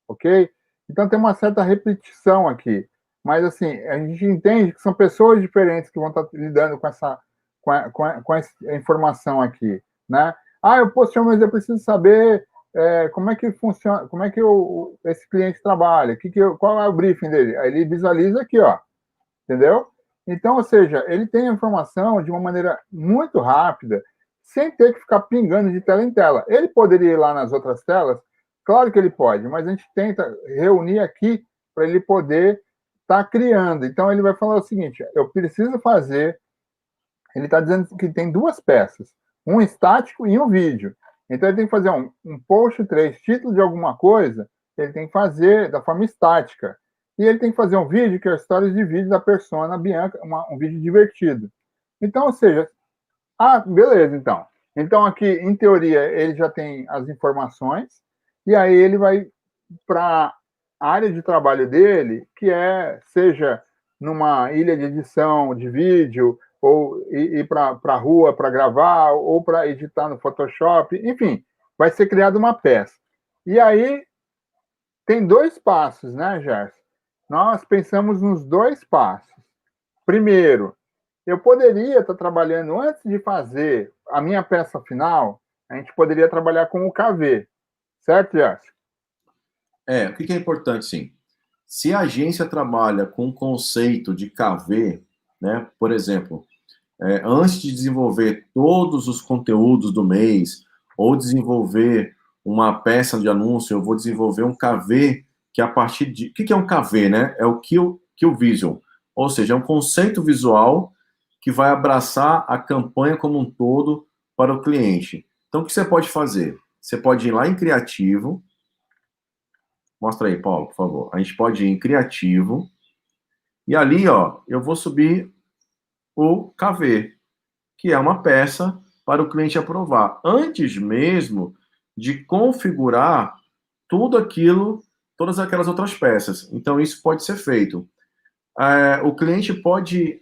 ok? Então tem uma certa repetição aqui. Mas assim, a gente entende que são pessoas diferentes que vão estar lidando com essa informação aqui, né? Poxa, mas eu preciso saber como é que funciona, como é que esse cliente trabalha, qual é o briefing dele? Aí ele visualiza aqui, ó, entendeu? Então, ou seja, ele tem a informação de uma maneira muito rápida, sem ter que ficar pingando de tela em tela. Ele poderia ir lá nas outras telas? Claro que ele pode, mas a gente tenta reunir aqui para ele poder estar criando. Então, ele vai falar o seguinte, eu preciso fazer... Ele está dizendo que tem duas peças, um estático e um vídeo. Então, ele tem que fazer um post 3, título de alguma coisa, ele tem que fazer da forma estática. E ele tem que fazer um vídeo, que é histórias de vídeo da persona Bianca, um vídeo divertido. Então, ou seja, beleza, então. Então, aqui, em teoria, ele já tem as informações, e aí ele vai para a área de trabalho dele, que seja numa ilha de edição de vídeo, ou ir para a rua para gravar, ou para editar no Photoshop, enfim, vai ser criada uma peça. E aí, tem 2 passos, né, Gerson? Nós pensamos nos 2 passos. Primeiro, eu poderia estar trabalhando, antes de fazer a minha peça final, a gente poderia trabalhar com o KV, certo, Gerson? O que é importante, sim. Se a agência trabalha com o conceito de KV, né, por exemplo, antes de desenvolver todos os conteúdos do mês, ou desenvolver uma peça de anúncio, eu vou desenvolver um KV, que a partir de... O que é um KV, né? É o Kill Visual, ou seja, é um conceito visual que vai abraçar a campanha como um todo para o cliente. Então, o que você pode fazer? Você pode ir lá em Criativo. Mostra aí, Paulo, por favor. A gente pode ir em Criativo. E ali, ó, eu vou subir o KV, que é uma peça para o cliente aprovar, antes mesmo de configurar tudo aquilo, todas aquelas outras peças. Então, isso pode ser feito. O cliente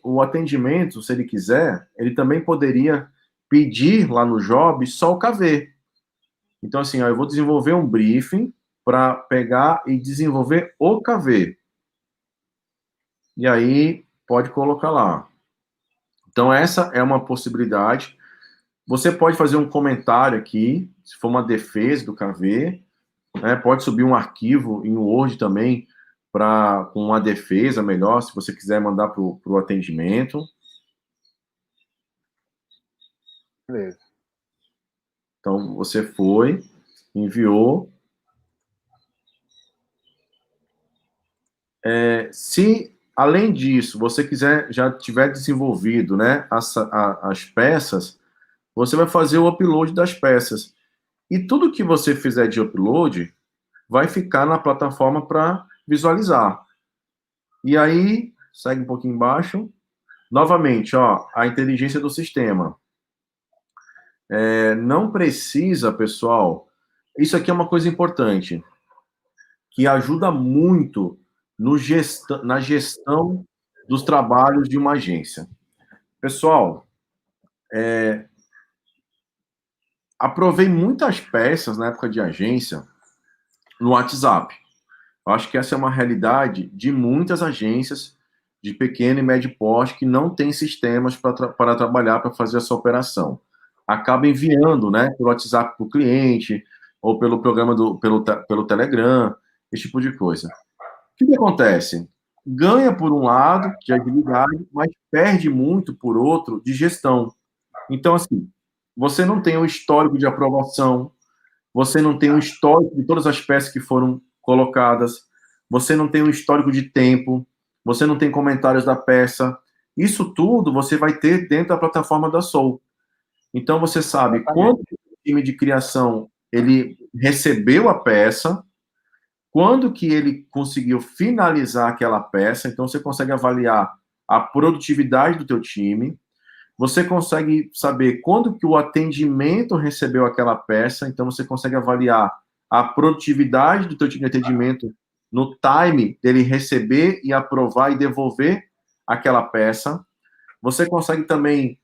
o atendimento, se ele quiser, ele também poderia pedir lá no job só o KV. Então, assim, ó, eu vou desenvolver um briefing para pegar e desenvolver o KV. E aí, pode colocar lá. Então, essa é uma possibilidade. Você pode fazer um comentário aqui, se for uma defesa do KV, né? Pode subir um arquivo em Word também, com uma defesa melhor, se você quiser mandar para o atendimento. Beleza. Então, você foi, enviou. Se, além disso, você já tiver desenvolvido, né, as peças, você vai fazer o upload das peças. E tudo que você fizer de upload vai ficar na plataforma para visualizar. E aí, segue um pouquinho embaixo. Novamente, ó, a inteligência do sistema. Não precisa, pessoal, isso aqui é uma coisa importante, que ajuda muito na gestão dos trabalhos de uma agência. Pessoal, aprovei muitas peças na época de agência no WhatsApp. Eu acho que essa é uma realidade de muitas agências de pequeno e médio porte que não têm sistemas para trabalhar, para fazer essa operação. Acaba enviando, né, pelo WhatsApp para o cliente, ou pelo programa pelo Telegram, esse tipo de coisa. O que acontece? Ganha por um lado de agilidade, mas perde muito por outro de gestão. Então, assim, você não tem um histórico de aprovação, você não tem um histórico de todas as peças que foram colocadas, você não tem um histórico de tempo, você não tem comentários da peça. Isso tudo você vai ter dentro da plataforma da Soul. Então, você sabe quando o time de criação ele recebeu a peça, quando que ele conseguiu finalizar aquela peça, então você consegue avaliar a produtividade do teu time, você consegue saber quando que o atendimento recebeu aquela peça, então você consegue avaliar a produtividade do teu time de atendimento no time dele receber e aprovar e devolver aquela peça. Você consegue também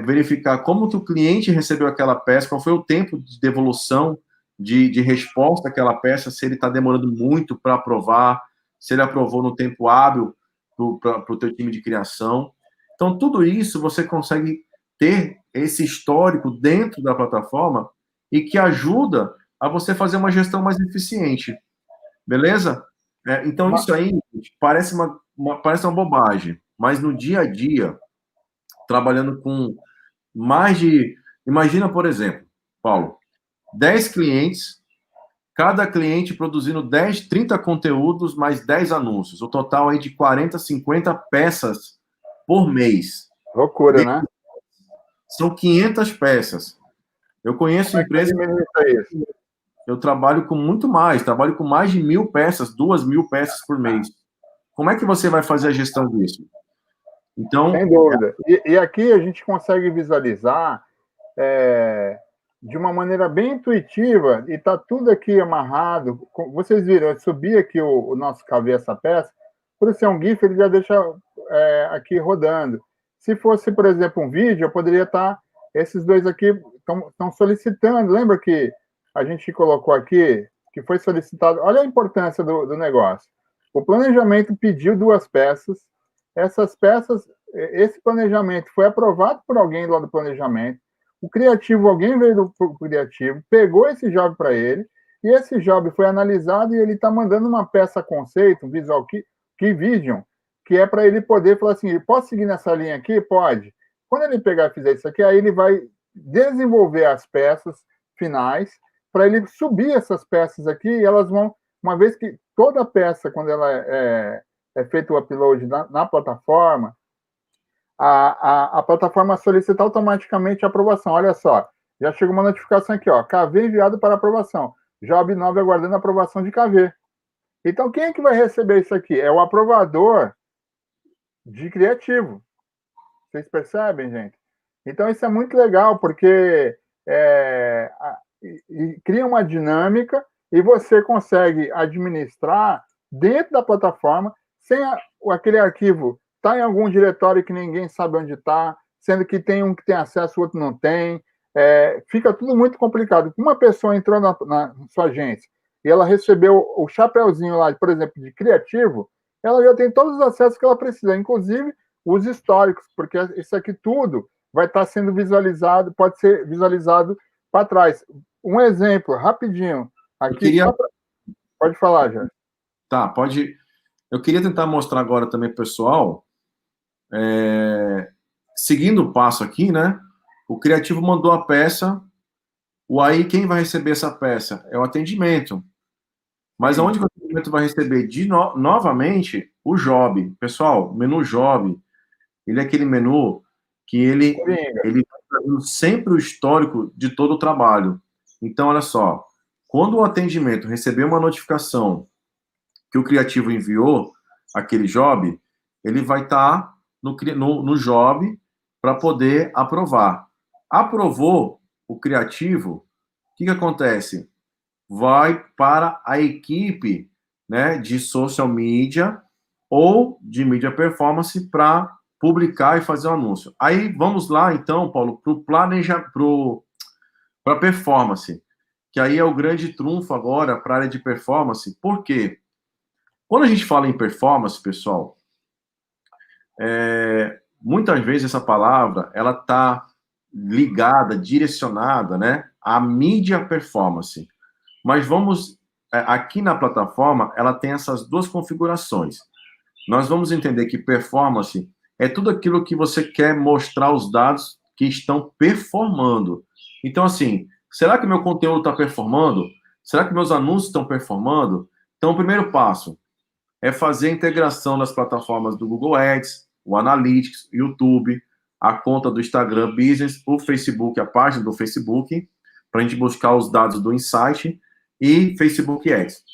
verificar como que o cliente recebeu aquela peça, qual foi o tempo de devolução de resposta àquela peça, se ele está demorando muito para aprovar, se ele aprovou no tempo hábil para o teu time de criação. Então, tudo isso você consegue ter esse histórico dentro da plataforma e que ajuda a você fazer uma gestão mais eficiente. Beleza? Então, isso aí parece parece uma bobagem, mas no dia a dia, trabalhando com mais de... Imagina, por exemplo, Paulo, 10 clientes, cada cliente produzindo 10, 30 conteúdos, mais 10 anúncios. O total aí de 40, 50 peças por mês. Loucura, né? São 500 peças. Eu conheço empresas... Eu trabalho com muito mais, trabalho com mais de 1.000 peças, 2.000 peças por mês. Como é que você vai fazer a gestão disso? Então, sem dúvida. E aqui a gente consegue visualizar de uma maneira bem intuitiva, e está tudo aqui amarrado. Vocês viram, eu subi aqui o nosso KV, essa peça, por ser um GIF, ele já deixa aqui rodando. Se fosse, por exemplo, um vídeo, eu poderia estar... Esses dois aqui estão solicitando. Lembra que a gente colocou aqui, que foi solicitado... Olha a importância do negócio. O planejamento pediu 2 peças. Essas peças, esse planejamento foi aprovado por alguém lá do planejamento. O criativo, alguém veio do criativo, pegou esse job para ele, e esse job foi analisado e ele está mandando uma peça conceito, um visual key vision, que é para ele poder falar assim, posso seguir nessa linha aqui? Pode. Quando ele pegar e fizer isso aqui, aí ele vai desenvolver as peças finais, para ele subir essas peças aqui, e elas vão, uma vez que toda peça, quando ela é feito o upload na plataforma, a plataforma solicita automaticamente a aprovação. Olha só, já chegou uma notificação aqui, ó, KV enviado para aprovação. Job 9 aguardando a aprovação de KV. Então, quem é que vai receber isso aqui? É o aprovador de criativo. Vocês percebem, gente? Então, isso é muito legal, porque cria uma dinâmica e você consegue administrar dentro da plataforma sem aquele arquivo estar em algum diretório que ninguém sabe onde está, sendo que tem um que tem acesso, o outro não tem. Fica tudo muito complicado. Uma pessoa entrou na sua agência e ela recebeu o chapeuzinho lá, por exemplo, de criativo, ela já tem todos os acessos que ela precisa, inclusive os históricos, porque isso aqui tudo vai estar sendo visualizado, pode ser visualizado para trás. Um exemplo, rapidinho. Aqui, pode falar, já. Tá, pode... Eu queria tentar mostrar agora também, pessoal, seguindo o passo aqui, né? O criativo mandou a peça, aí quem vai receber essa peça? É o atendimento. Mas aonde o atendimento vai receber novamente o job? Pessoal, menu job, ele é aquele menu que ele traz sempre o histórico de todo o trabalho. Então, olha só, quando o atendimento receber uma notificação que o criativo enviou aquele job, ele vai estar no job para poder aprovar. Aprovou o criativo, o que acontece? Vai para a equipe, né, de social media ou de mídia performance para publicar e fazer o anúncio. Aí vamos lá, então, Paulo, para performance, que aí é o grande trunfo agora para a área de performance. Por quê? Quando a gente fala em performance, pessoal, muitas vezes essa palavra ela está ligada, direcionada, né, à mídia performance. Mas vamos, aqui na plataforma, ela tem essas 2 configurações. Nós vamos entender que performance é tudo aquilo que você quer mostrar os dados que estão performando. Então, assim, será que meu conteúdo está performando? Será que meus anúncios estão performando? Então, o primeiro passo é fazer a integração das plataformas do Google Ads, o Analytics, YouTube, a conta do Instagram Business, o Facebook, a página do Facebook, para a gente buscar os dados do Insight e Facebook Ads.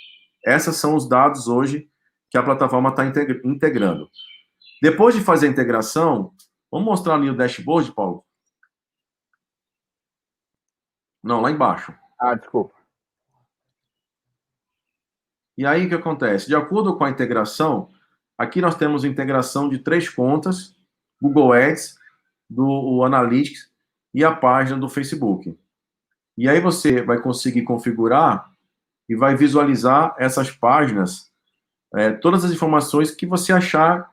Esses são os dados hoje que a plataforma está integrando. Depois de fazer a integração, vamos mostrar ali o dashboard, Paulo? Não, lá embaixo. Desculpa. E aí, o que acontece? De acordo com a integração, aqui nós temos integração de 3 contas, Google Ads, do Analytics e a página do Facebook. E aí você vai conseguir configurar e vai visualizar essas páginas, todas as informações que você achar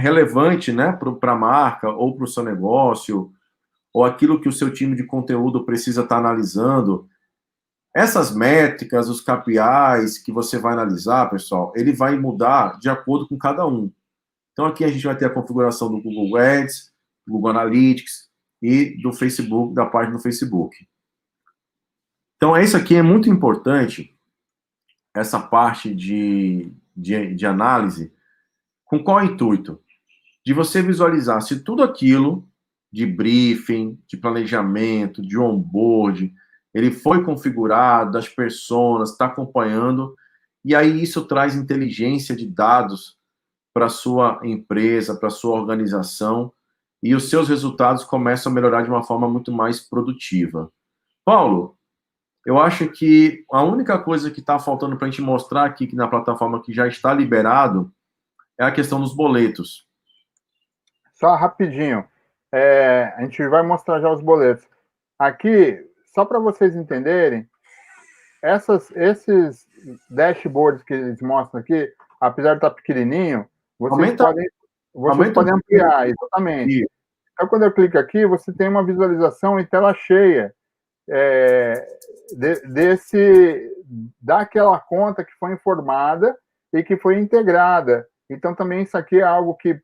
relevante, né, para a marca ou para o seu negócio, ou aquilo que o seu time de conteúdo precisa estar analisando. Essas métricas, os KPIs que você vai analisar, pessoal, ele vai mudar de acordo com cada um. Então, aqui a gente vai ter a configuração do Google Ads, do Google Analytics e do Facebook, da página do Facebook. Então, isso aqui é muito importante, essa parte de análise. Com qual intuito? De você visualizar se tudo aquilo de briefing, de planejamento, de onboard, ele foi configurado, as pessoas, está acompanhando, e aí isso traz inteligência de dados para a sua empresa, para a sua organização, e os seus resultados começam a melhorar de uma forma muito mais produtiva. Paulo, eu acho que a única coisa que está faltando para a gente mostrar aqui, que na plataforma que já está liberado, é a questão dos boletos. Só rapidinho, a gente vai mostrar já os boletos. Aqui, só para vocês entenderem, esses dashboards que eles mostram aqui, apesar de estar pequenininho, vocês podem ampliar, exatamente. Então, quando eu clico aqui, você tem uma visualização em tela cheia daquela conta que foi informada e que foi integrada. Então, também isso aqui é algo que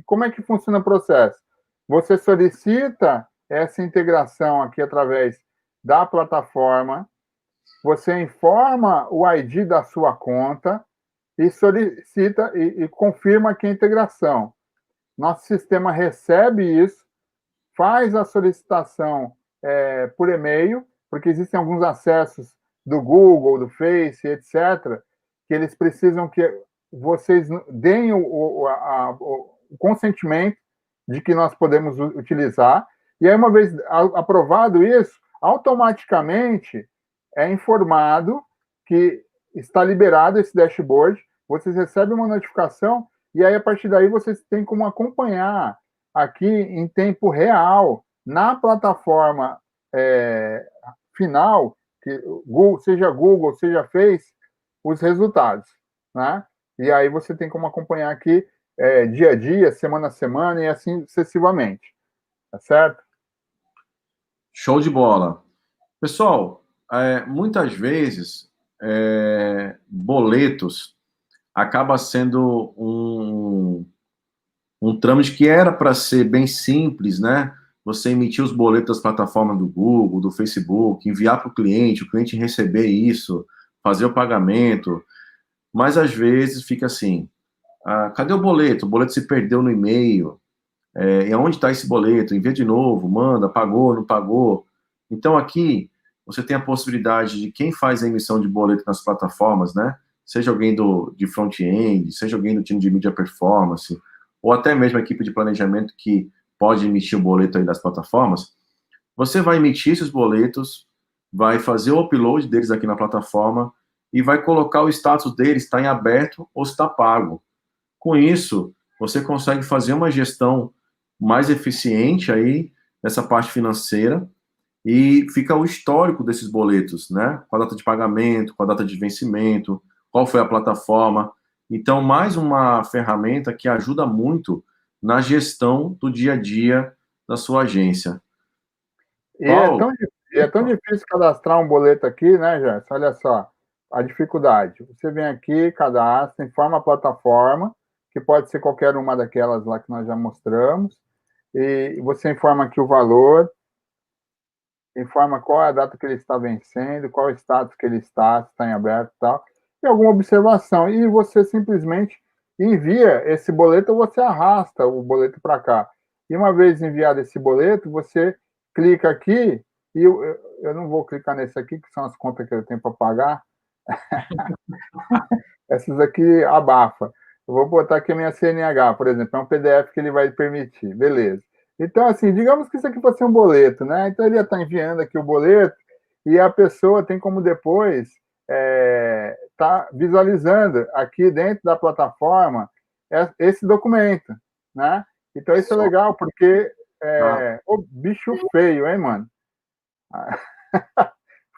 como é que funciona o processo? Você solicita essa integração aqui através da plataforma, você informa o ID da sua conta e solicita e confirma que a integração. Nosso sistema recebe isso, faz a solicitação por e-mail, porque existem alguns acessos do Google, do Face, etc., que eles precisam que vocês deem o consentimento de que nós podemos utilizar. E aí, uma vez aprovado isso, automaticamente é informado que está liberado esse dashboard, vocês recebem uma notificação, e aí, a partir daí, vocês têm como acompanhar aqui em tempo real, na plataforma final, que seja Google, seja Face, os resultados, né? E aí você tem como acompanhar aqui dia a dia, semana a semana e assim sucessivamente, tá certo? Show de bola. Pessoal, muitas vezes boletos acaba sendo um trâmite que era para ser bem simples, né? Você emitir os boletos das plataformas do Google, do Facebook, enviar para o cliente receber isso, fazer o pagamento, mas às vezes fica assim, cadê o boleto? O boleto se perdeu no e-mail, e aonde está esse boleto? Envia de novo, manda, pagou, não pagou. Então aqui você tem a possibilidade de quem faz a emissão de boleto nas plataformas, né? Seja alguém de front-end, seja alguém do time de mídia performance, ou até mesmo a equipe de planejamento que pode emitir o boleto aí das plataformas, você vai emitir esses boletos, vai fazer o upload deles aqui na plataforma e vai colocar o status deles, está em aberto ou está pago. Com isso, você consegue fazer uma gestão mais eficiente aí nessa parte financeira e fica o histórico desses boletos, né? Com a data de pagamento, com a data de vencimento, qual foi a plataforma. Então, mais uma ferramenta que ajuda muito na gestão do dia a dia da sua agência. E é tão difícil cadastrar um boleto aqui, né, Gerson? Olha só a dificuldade. Você vem aqui, cadastra, informa a plataforma, que pode ser qualquer uma daquelas lá que nós já mostramos, e você informa aqui o valor, informa qual é a data que ele está vencendo, qual é o status que ele está, se está em aberto e tal, e alguma observação. E você simplesmente envia esse boleto ou você arrasta o boleto para cá. E uma vez enviado esse boleto, você clica aqui, e eu não vou clicar nesse aqui, que são as contas que eu tenho para pagar. Essas aqui abafa. Eu vou botar aqui a minha CNH, por exemplo, é um PDF que ele vai permitir, beleza. Então, assim, digamos que isso aqui fosse um boleto, né? Então, ele ia estar enviando aqui o boleto e a pessoa tem como depois tá visualizando aqui dentro da plataforma esse documento, né? Então, isso é legal, porque o bicho feio, hein, mano?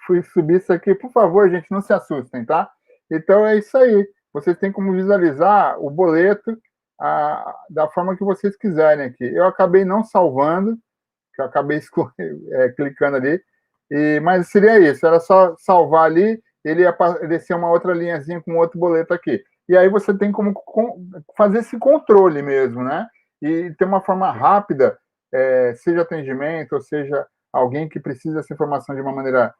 Fui subir isso aqui, por favor, gente, não se assustem, tá? Então, é isso aí. Vocês têm como visualizar o boleto da forma que vocês quiserem aqui. Eu acabei não salvando, que eu acabei clicando ali. Mas seria isso, era só salvar ali, ele ia descer uma outra linhazinha com outro boleto aqui. E aí você tem como fazer esse controle mesmo, né? E ter uma forma rápida, seja atendimento, ou seja, alguém que precisa dessa informação de uma maneira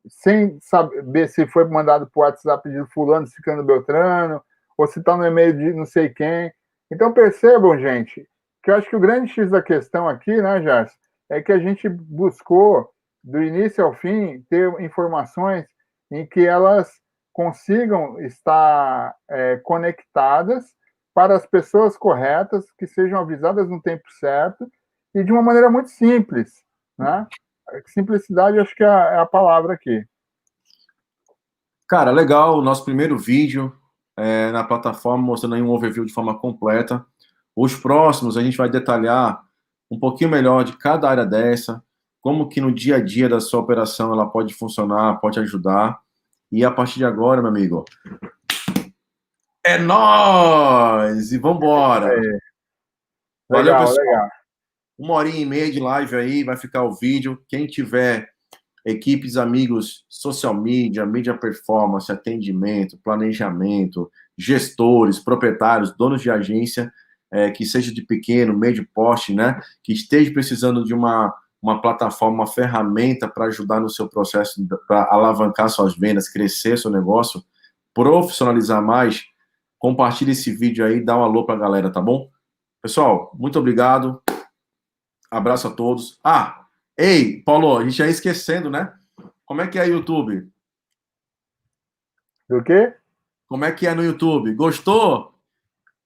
sem saber se foi mandado por WhatsApp de fulano, ciclano, beltrano, ou se está no e-mail de não sei quem. Então percebam, gente, que eu acho que o grande X da questão aqui, né, Jars, é que a gente buscou, do início ao fim, ter informações em que elas consigam estar conectadas para as pessoas corretas, que sejam avisadas no tempo certo e de uma maneira muito simples, né? Simplicidade, acho que é a palavra aqui. Cara, legal, o nosso primeiro vídeo na plataforma, mostrando aí um overview de forma completa. Os próximos, a gente vai detalhar um pouquinho melhor de cada área dessa, como que no dia a dia da sua operação ela pode funcionar, pode ajudar. E a partir de agora, meu amigo, é nóis! E vambora! Valeu, Legal, pessoal. legal. 1h30 de live aí, vai ficar o vídeo. Quem tiver equipes, amigos, social media, mídia performance, atendimento, planejamento, gestores, proprietários, donos de agência, que seja de pequeno, médio porte, né? Que esteja precisando de uma plataforma, uma ferramenta para ajudar no seu processo, para alavancar suas vendas, crescer seu negócio, profissionalizar mais, compartilhe esse vídeo aí, dá um alô para a galera, tá bom? Pessoal, muito obrigado. Abraço a todos. Ei, Paulo, a gente já ia esquecendo, né? Como é que é YouTube? Do quê? Como é que é no YouTube? Gostou?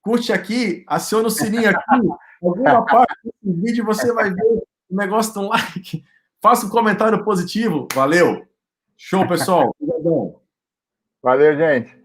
Curte aqui, aciona o sininho aqui. Alguma parte desse vídeo você vai ver o negócio do like. Faça um comentário positivo. Valeu. Show, pessoal. Valeu, gente.